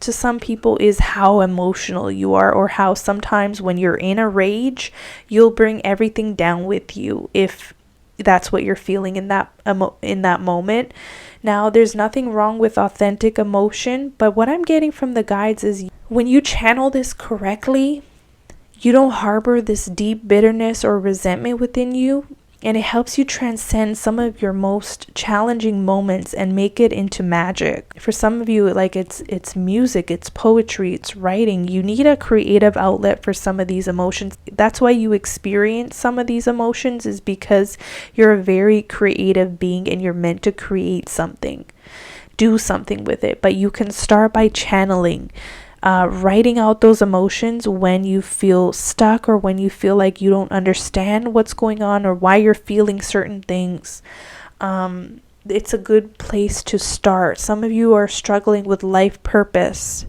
to some people is how emotional you are, or how sometimes when you're in a rage, you'll bring everything down with you if that's what you're feeling in that moment. Now, there's nothing wrong with authentic emotion, but what I'm getting from the guides is when you channel this correctly, you don't harbor this deep bitterness or resentment within you, and it helps you transcend some of your most challenging moments and make it into magic. For some of you, like it's music, it's poetry, it's writing. You need a creative outlet for some of these emotions. That's why you experience some of these emotions, is because you're a very creative being and you're meant to create something, do something with it. But you can start by channeling, writing out those emotions when you feel stuck or when you feel like you don't understand what's going on or why you're feeling certain things. It's a good place to start. Some of you are struggling with life purpose.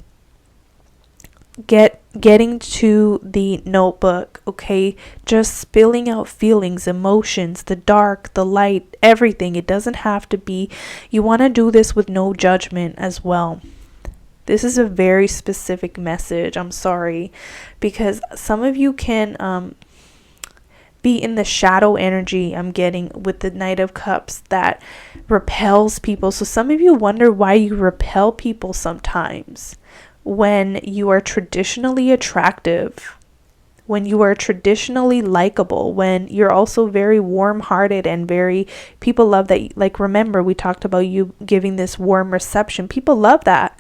getting to the notebook, okay? Just spilling out feelings, emotions, the dark, the light, everything. It doesn't have to be, you want to do this with no judgment as well. This is a very specific message. I'm sorry, because some of you can be in the shadow energy I'm getting with the Knight of Cups that repels people. So some of you wonder why you repel people sometimes when you are traditionally attractive, when you are traditionally likable, when you're also very warm-hearted and very, people love that. Like, remember, we talked about you giving this warm reception. People love that.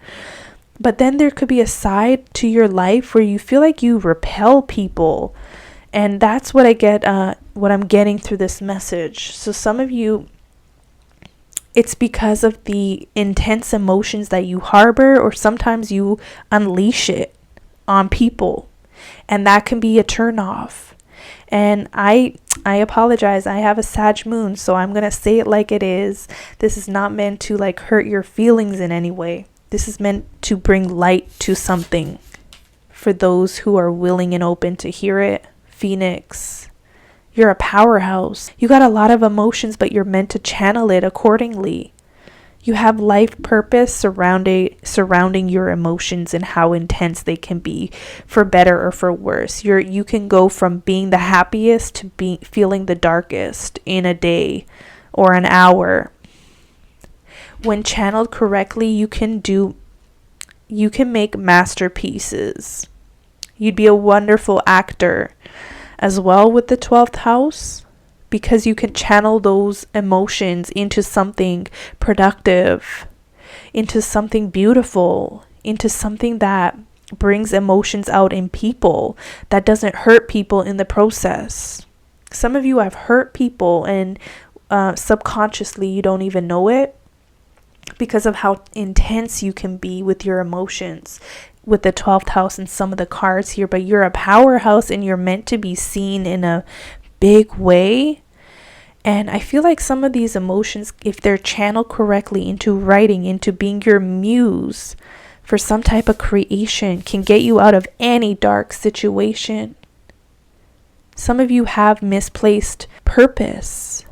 But then there could be a side to your life where you feel like you repel people. And that's what I get, what I'm getting through this message. So some of you, it's because of the intense emotions that you harbor, or sometimes you unleash it on people. And that can be a turnoff. And I apologize. I have a Sag moon, so I'm going to say it like it is. This is not meant to like hurt your feelings in any way. This is meant to bring light to something for those who are willing and open to hear it. Phoenix, you're a powerhouse. You got a lot of emotions, but you're meant to channel it accordingly. You have life purpose surrounding your emotions and how intense they can be, for better or for worse. You can go from being the happiest to feeling the darkest in a day or an hour. When channeled correctly, you can make masterpieces. You'd be a wonderful actor as well with the 12th house, because you can channel those emotions into something productive, into something beautiful, into something that brings emotions out in people, that doesn't hurt people in the process. Some of you have hurt people, and subconsciously you don't even know it, because of how intense you can be with your emotions with the 12th house and some of the cards here. But you're a powerhouse, and you're meant to be seen in a big way. And I feel like some of these emotions, if they're channeled correctly into writing, into being your muse for some type of creation, can get you out of any dark situation. Some of you have misplaced purpose,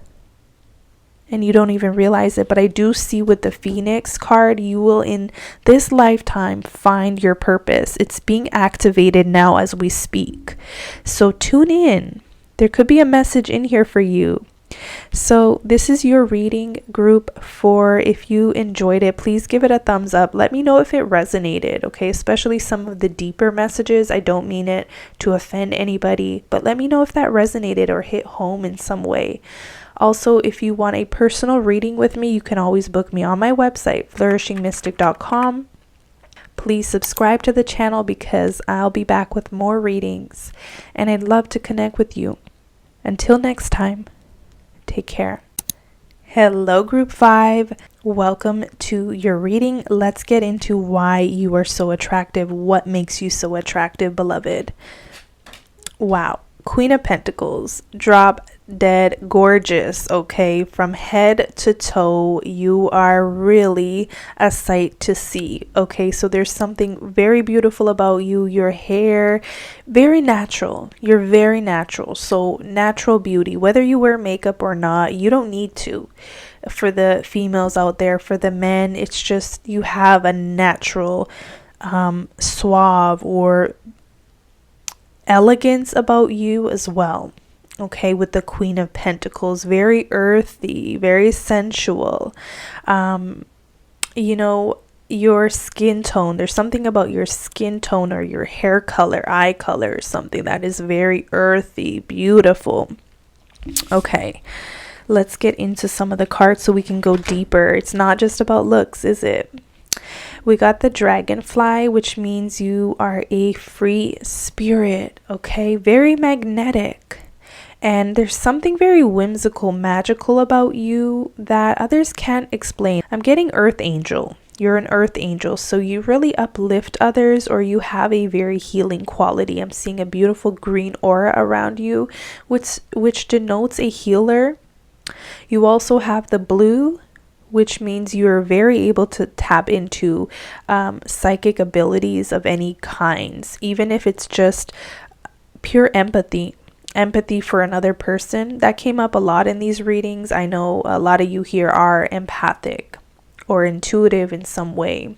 and you don't even realize it. But I do see with the Phoenix card, you will in this lifetime find your purpose. It's being activated now as we speak. So tune in. There could be a message in here for you. So this is your reading, group 4. If you enjoyed it, please give it a thumbs up. Let me know if it resonated, okay? Especially some of the deeper messages. I don't mean it to offend anybody, but let me know if that resonated or hit home in some way. Also, if you want a personal reading with me, you can always book me on my website, flourishingmystic.com. Please subscribe to the channel, because I'll be back with more readings, and I'd love to connect with you. Until next time, take care. Hello, group 5. Welcome to your reading. Let's get into why you are so attractive. What makes you so attractive, beloved? Wow. Queen of Pentacles, drop dead gorgeous, okay? From head to toe, you are really a sight to see, okay? So there's something very beautiful about you. Your hair, very natural. You're very natural. So natural beauty, whether you wear makeup or not, you don't need to. For the females out there, for the men, it's just you have a natural suave or elegance about you as well, okay? With the Queen of Pentacles, very earthy, very sensual. You know, your skin tone, there's something about your skin tone or your hair color, eye color, or something that is very earthy, beautiful. Okay, let's get into some of the cards so we can go deeper. It's not just about looks, is it? We got the dragonfly, which means you are a free spirit, okay? Very magnetic. And there's something very whimsical, magical about you that others can't explain. I'm getting earth angel. You're an earth angel, so you really uplift others, or you have a very healing quality. I'm seeing a beautiful green aura around you, which denotes a healer. You also have the blue, which means you're very able to tap into psychic abilities of any kinds, even if it's just pure empathy for another person. That came up a lot in these readings. I know a lot of you here are empathic or intuitive in some way.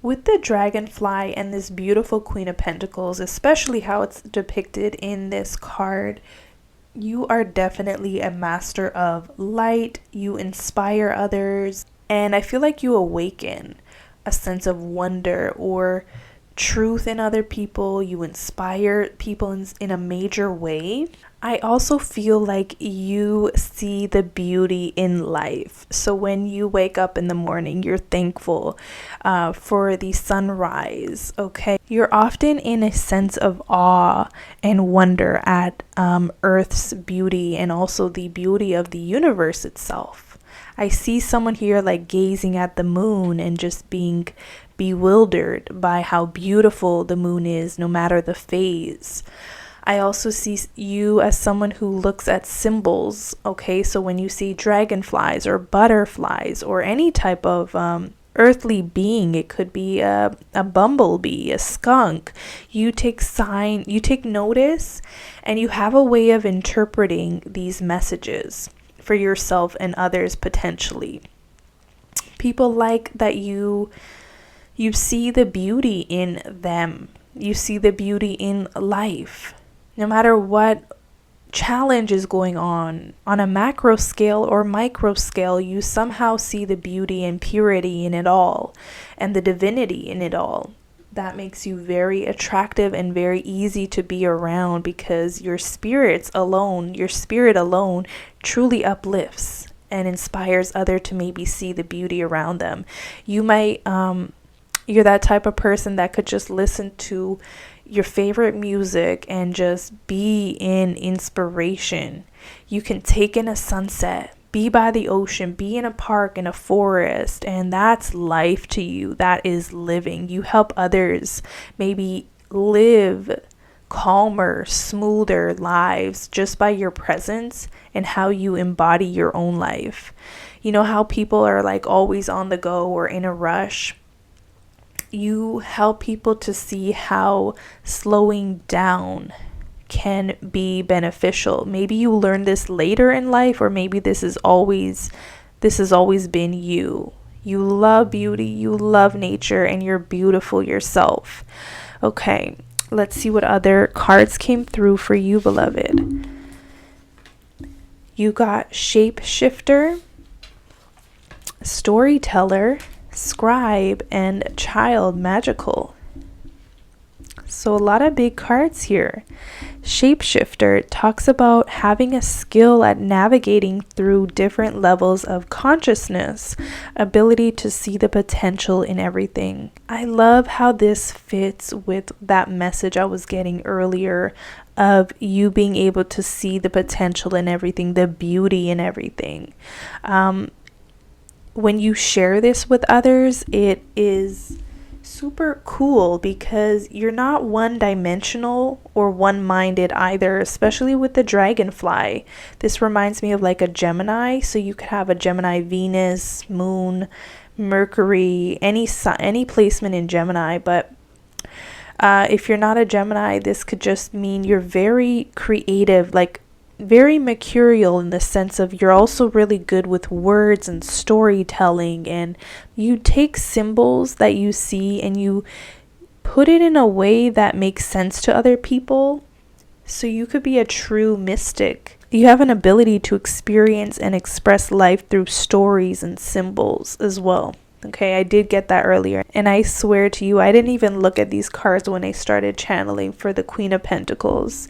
With the dragonfly and this beautiful Queen of Pentacles, especially how it's depicted in this card, you are definitely a master of light. You inspire others, and I feel like you awaken a sense of wonder or truth in other people. You inspire people in a major way. I also feel like you see the beauty in life. So when you wake up in the morning, you're thankful for the sunrise, okay? You're often in a sense of awe and wonder at Earth's beauty and also the beauty of the universe itself. I see someone here like gazing at the moon and just being bewildered by how beautiful the moon is, no matter the phase. I also see you as someone who looks at symbols, okay? So when you see dragonflies or butterflies or any type of earthly being, it could be a bumblebee, a skunk, you take notice, and you have a way of interpreting these messages for yourself and others potentially. People like that you see the beauty in them. You see the beauty in life. No matter what challenge is going on a macro scale or micro scale, you somehow see the beauty and purity in it all and the divinity in it all. That makes you very attractive and very easy to be around, because your spirit alone truly uplifts and inspires others to maybe see the beauty around them. You might you're that type of person that could just listen to your favorite music and just be in inspiration. You can take in a sunset, be by the ocean, be in a park, in a forest, and that's life to you. That is living. You help others maybe live calmer, smoother lives just by your presence and how you embody your own life. You know how people are like always on the go or in a rush? You help people to see how slowing down can be beneficial. Maybe you learn this later in life, or maybe this has always been you. You love beauty, you love nature, and you're beautiful yourself. Okay, let's see what other cards came through for you, beloved. You got shapeshifter, storyteller, scribe, and child magical. So a lot of big cards here. Shapeshifter talks about having a skill at navigating through different levels of consciousness, ability to see the potential in everything. I love how this fits with that message I was getting earlier of you being able to see the potential in everything, the beauty in everything. When you share this with others, it is super cool because you're not one-dimensional or one-minded either, especially with the dragonfly. This reminds me of like a Gemini, so you could have a Gemini, Venus, Moon, Mercury, any placement in Gemini. But if you're not a Gemini, this could just mean you're very creative, like very mercurial, in the sense of you're also really good with words and storytelling, and you take symbols that you see and you put it in a way that makes sense to other people. So you could be a true mystic. You have an ability to experience and express life through stories and symbols as well. Okay, I did get that earlier, and I swear to you, I didn't even look at these cards when I started channeling for the Queen of Pentacles.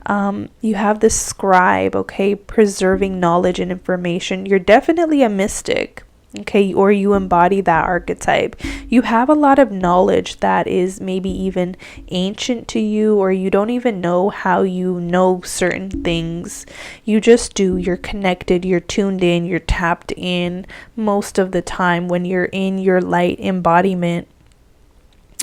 You have the scribe, okay, preserving knowledge and information. You're definitely a mystic, okay, or you embody that archetype. You have a lot of knowledge that is maybe even ancient to you, or you don't even know how you know certain things. You just do. You're connected, you're tuned in, you're tapped in most of the time when you're in your light embodiment.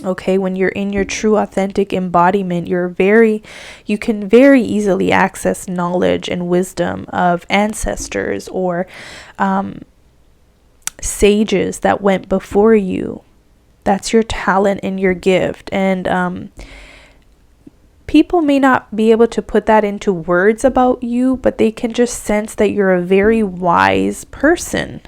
Okay, when you're in your true authentic embodiment, you can very easily access knowledge and wisdom of ancestors or sages that went before you. That's your talent and your gift. And people may not be able to put that into words about you, but they can just sense that you're a very wise person.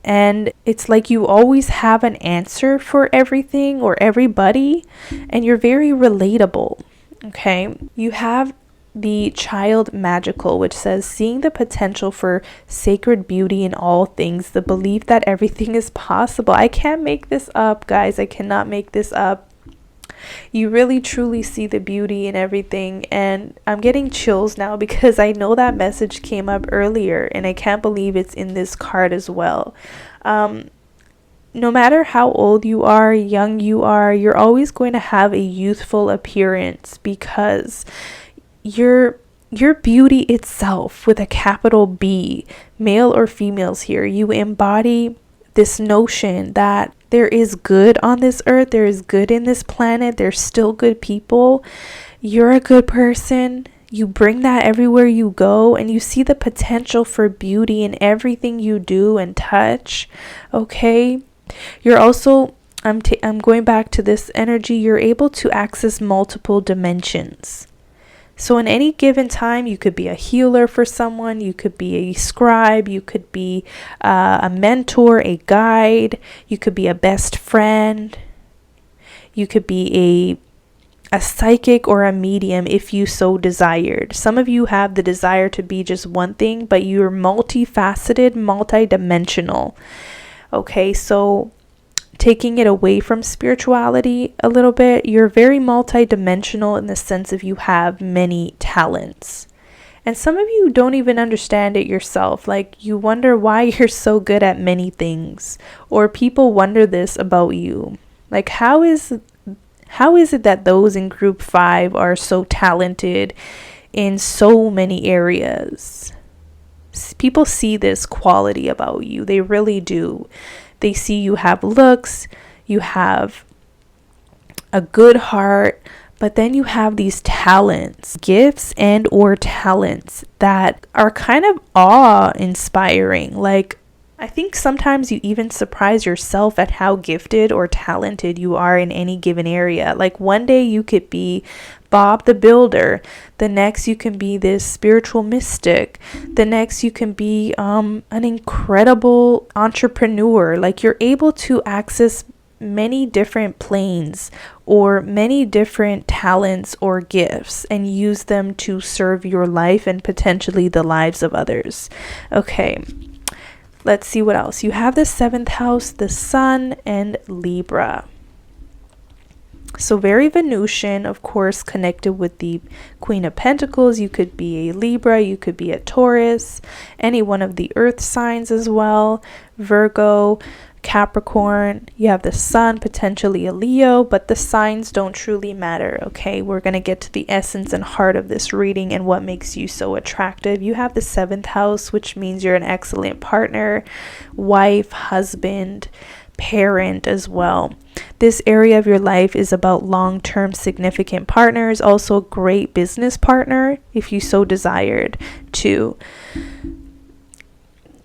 And it's like you always have an answer for everything or everybody, and you're very relatable. Okay, you have the child magical, which says seeing the potential for sacred beauty in all things, the belief that everything is possible. I can't make this up, guys. I cannot make this up. You really truly see the beauty in everything, and I'm getting chills now because I know that message came up earlier, and I can't believe it's in this card as well. No matter how old you are, young you are, you're always going to have a youthful appearance because your beauty itself, with a capital B, male or females here, you embody this notion that there is good on this earth, there is good in this planet, there's still good people. You're a good person. You bring that everywhere you go, and you see the potential for beauty in everything you do and touch. Okay? You're also, I'm going back to this energy, you're able to access multiple dimensions. So in any given time, you could be a healer for someone, you could be a scribe, you could be a mentor, a guide, you could be a best friend, you could be a psychic or a medium if you so desired. Some of you have the desire to be just one thing, but you're multifaceted, multidimensional. Okay, so taking it away from spirituality a little bit, you're very multidimensional in the sense of you have many talents. And some of you don't even understand it yourself. Like, you wonder why you're so good at many things, or people wonder this about you. Like, how is it that those in group 5 are so talented in so many areas? People see this quality about you. They really do. They see you have looks, you have a good heart, but then you have these talents, gifts and or talents that are kind of awe-inspiring. Like, I think sometimes you even surprise yourself at how gifted or talented you are in any given area. Like, one day you could be Bob the Builder, the next you can be this spiritual mystic, the next you can be an incredible entrepreneur. Like, you're able to access many different planes or many different talents or gifts and use them to serve your life and potentially the lives of others. Okay, let's see what else. You have the 7th house, the Sun, and Libra. So very Venusian, of course, connected with the Queen of Pentacles. You could be a Libra, you could be a Taurus, any one of the earth signs as well. Virgo, Capricorn. You have the Sun, potentially a Leo, but the signs don't truly matter. Okay, we're going to get to the essence and heart of this reading and what makes you so attractive. You have the 7th house, which means you're an excellent partner, wife, husband, parent as well. This area of your life is about long-term significant partners, also a great business partner if you so desired to.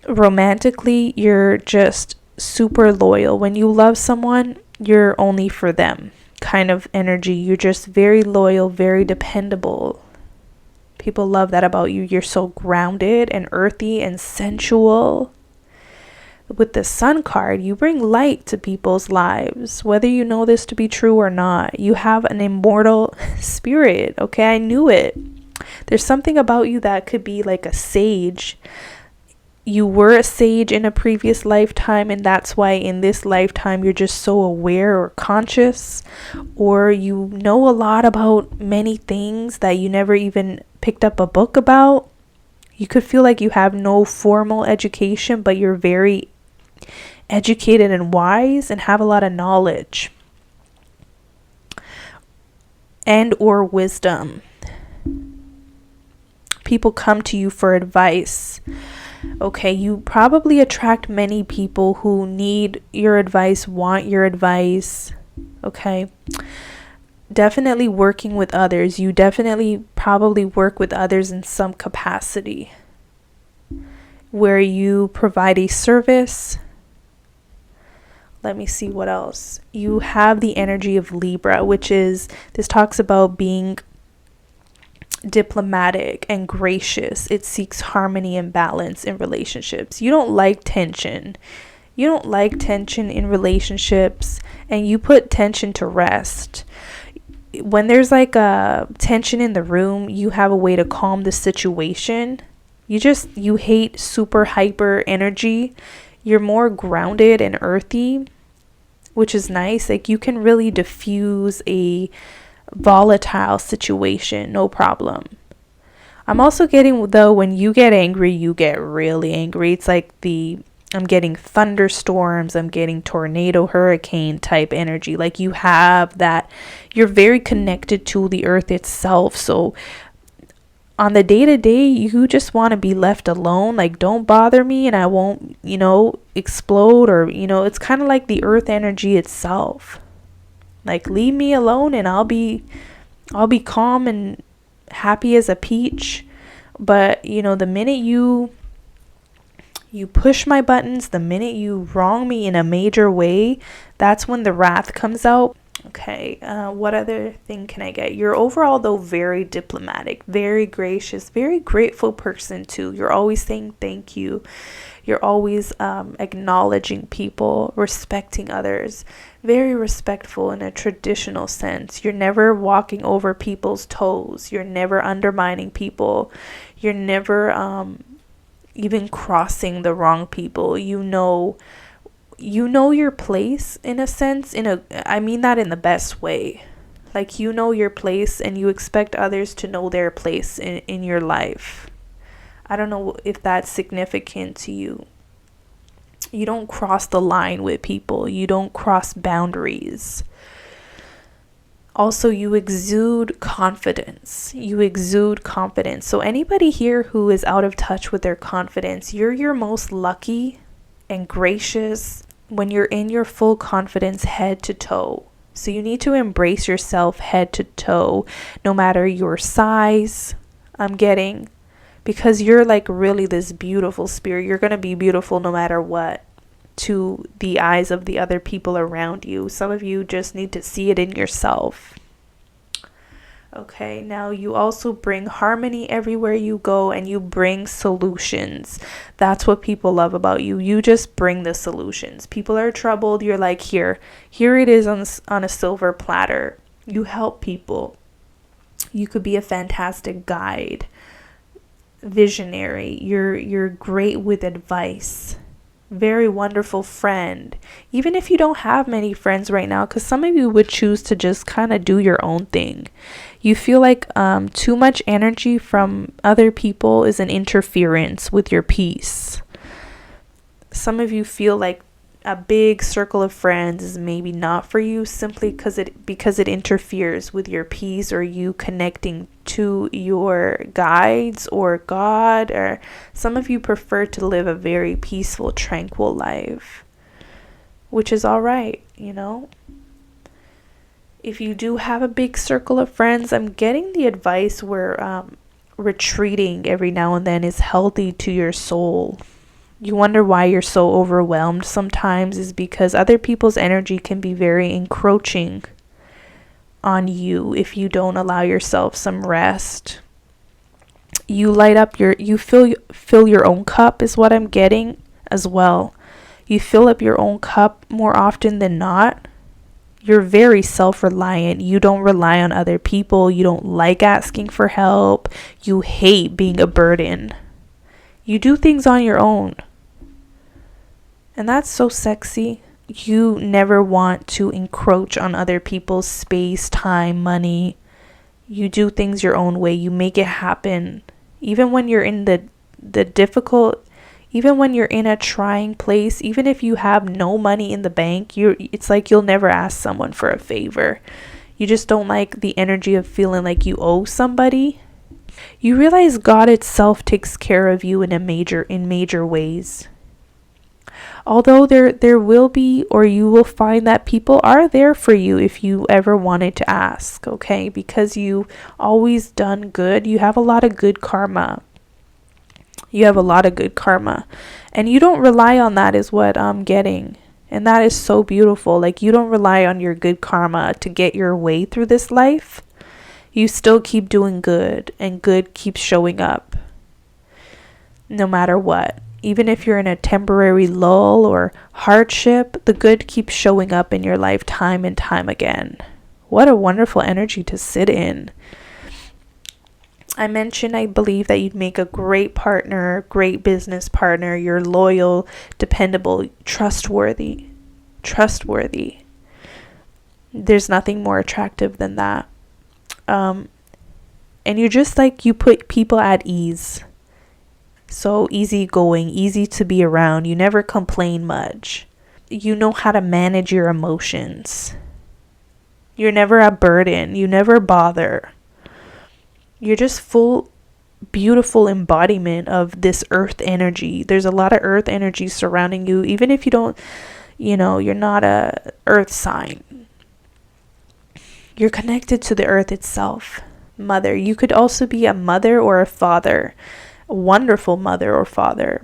Romantically, you're just super loyal. When you love someone, you're only for them kind of energy. You're just very loyal, very dependable. People love that about you. You're so grounded and earthy and sensual. With the Sun card, you bring light to people's lives, whether you know this to be true or not. You have an immortal spirit. Okay, I knew it. There's something about you that could be like a sage. You were a sage in a previous lifetime, and that's why in this lifetime you're just so aware or conscious, or you know a lot about many things that you never even picked up a book about. You could feel like you have no formal education, but you're very educated and wise and have a lot of knowledge and or wisdom. People come to you for advice. Okay, you probably attract many people who need your advice, want your advice. Okay, definitely working with others. You definitely probably work with others in some capacity where you provide a service Let me see what else. You have the energy of Libra, this talks about being diplomatic and gracious. It seeks harmony and balance in relationships. You don't like tension. You don't like tension in relationships, and you put tension to rest. When there's like a tension in the room, you have a way to calm the situation. You hate super hyper energy. You're more grounded and earthy, which is nice. Like, you can really diffuse a volatile situation, no problem. I'm also getting, though, when you get angry, you get really angry. It's like I'm getting thunderstorms, I'm getting tornado, hurricane type energy. Like, you have that, you're very connected to the earth itself. So on the day to day, you just want to be left alone. Like, don't bother me and I won't, explode, or, it's kind of like the earth energy itself. Like, leave me alone and I'll be calm and happy as a peach. But, the minute you push my buttons, the minute you wrong me in a major way, that's when the wrath comes out. Okay, what other thing can I get? You're overall, though, very diplomatic, very gracious, very grateful person, too. You're always saying thank you. You're always acknowledging people, respecting others, very respectful in a traditional sense. You're never walking over people's toes. You're never undermining people. You're never even crossing the wrong people. You know your place, in a sense. I mean that in the best way. Like, you know your place and you expect others to know their place in your life. I don't know if that's significant to you. You don't cross the line with people. You don't cross boundaries. Also, you exude confidence. So anybody here who is out of touch with their confidence, you're your most lucky and gracious when you're in your full confidence head to toe. So you need to embrace yourself head to toe, no matter your size, I'm getting. Because you're like really this beautiful spirit. You're going to be beautiful no matter what to the eyes of the other people around you. Some of you just need to see it in yourself. Okay, now you also bring harmony everywhere you go, and you bring solutions. That's what people love about you. You just bring the solutions. People are troubled. You're like, here it is on a silver platter. You help people. You could be a fantastic guide. Visionary. You're great with advice. Very wonderful friend. Even if you don't have many friends right now, because some of you would choose to just kind of do your own thing. You feel like too much energy from other people is an interference with your peace. Some of you feel like a big circle of friends is maybe not for you, simply because it interferes with your peace, or you connecting to your guides or God. Or some of you prefer to live a very peaceful, tranquil life, which is all right, If you do have a big circle of friends, I'm getting the advice where retreating every now and then is healthy to your soul. You wonder why you're so overwhelmed sometimes is because other people's energy can be very encroaching on you if you don't allow yourself some rest. You fill your own cup is what I'm getting as well. You fill up your own cup more often than not. You're very self-reliant. You don't rely on other people. You don't like asking for help. You hate being a burden. You do things on your own. And that's so sexy. You never want to encroach on other people's space, time, money. You do things your own way. You make it happen. Even when you're in the difficult, even when you're in a trying place, even if you have no money in the bank, it's like you'll never ask someone for a favor. You just don't like the energy of feeling like you owe somebody. You realize God itself takes care of you in major ways. Although there will be, or you will find that people are there for you if you ever wanted to ask, okay? Because you always done good. You have a lot of good karma. And you don't rely on that is what I'm getting. And that is so beautiful. Like, you don't rely on your good karma to get your way through this life. You still keep doing good, and good keeps showing up no matter what. Even if you're in a temporary lull or hardship, the good keeps showing up in your life time and time again. What a wonderful energy to sit in. I mentioned I believe that you'd make a great partner, great business partner. You're loyal, dependable, trustworthy. Trustworthy. There's nothing more attractive than that. And you're just like, you put people at ease. So easygoing, easy to be around. You never complain much. You know how to manage your emotions. You're never a burden. You never bother. You're just full, beautiful embodiment of this earth energy. There's a lot of earth energy surrounding you. Even if you don't, you're not a earth sign. You're connected to the earth itself. Mother. You could also be a mother or a father. A wonderful mother or father.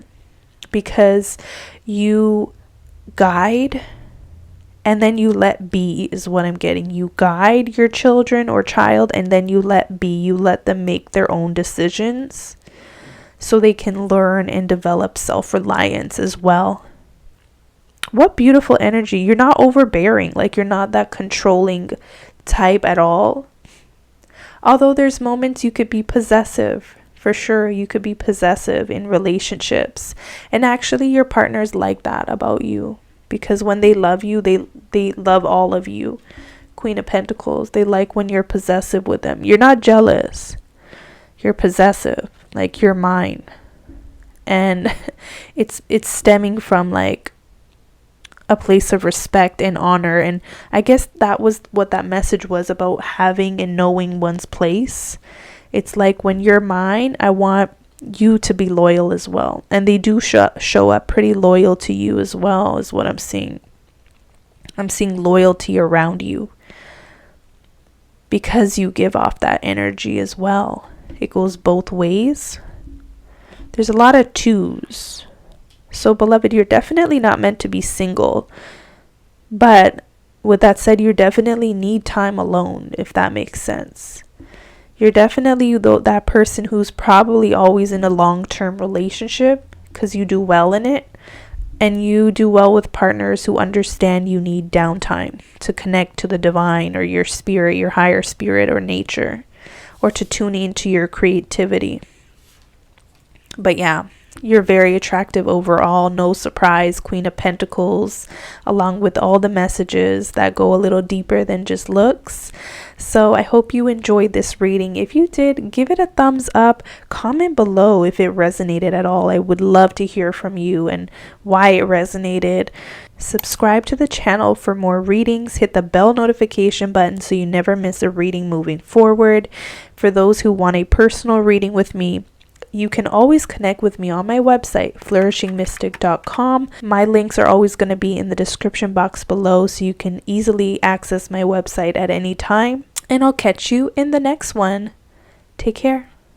Because you guide and then you let be is what I'm getting. You guide your children or child, and then you let be. You let them make their own decisions so they can learn and develop self-reliance as well. What beautiful energy. You're not overbearing. Like, you're not that controlling type at all. Although there's moments you could be possessive. For sure, you could be possessive in relationships. And actually, your partners like that about you. Because when they love you, they love all of you. Queen of Pentacles. They like when you're possessive with them. You're not jealous. You're possessive. Like, you're mine. And it's stemming from like a place of respect and honor. And I guess that was what that message was about, having and knowing one's place. It's like, when you're mine, I want you to be loyal as well. And they do show up pretty loyal to you as well, is what I'm seeing. I'm seeing loyalty around you because you give off that energy as well. It goes both ways. There's a lot of twos. So, beloved, you're definitely not meant to be single. But with that said, you definitely need time alone, if that makes sense. You're definitely that person who's probably always in a long-term relationship because you do well in it. And you do well with partners who understand you need downtime to connect to the divine or your spirit, your higher spirit or nature, or to tune into your creativity. But yeah, you're very attractive overall. No surprise, Queen of Pentacles, along with all the messages that go a little deeper than just looks. So I hope you enjoyed this reading. If you did, give it a thumbs up. Comment below if it resonated at all. I would love to hear from you and why it resonated. Subscribe to the channel for more readings. Hit the bell notification button so you never miss a reading moving forward. For those who want a personal reading with me, you can always connect with me on my website, flourishingmystic.com. My links are always going to be in the description box below, so you can easily access my website at any time. And I'll catch you in the next one. Take care.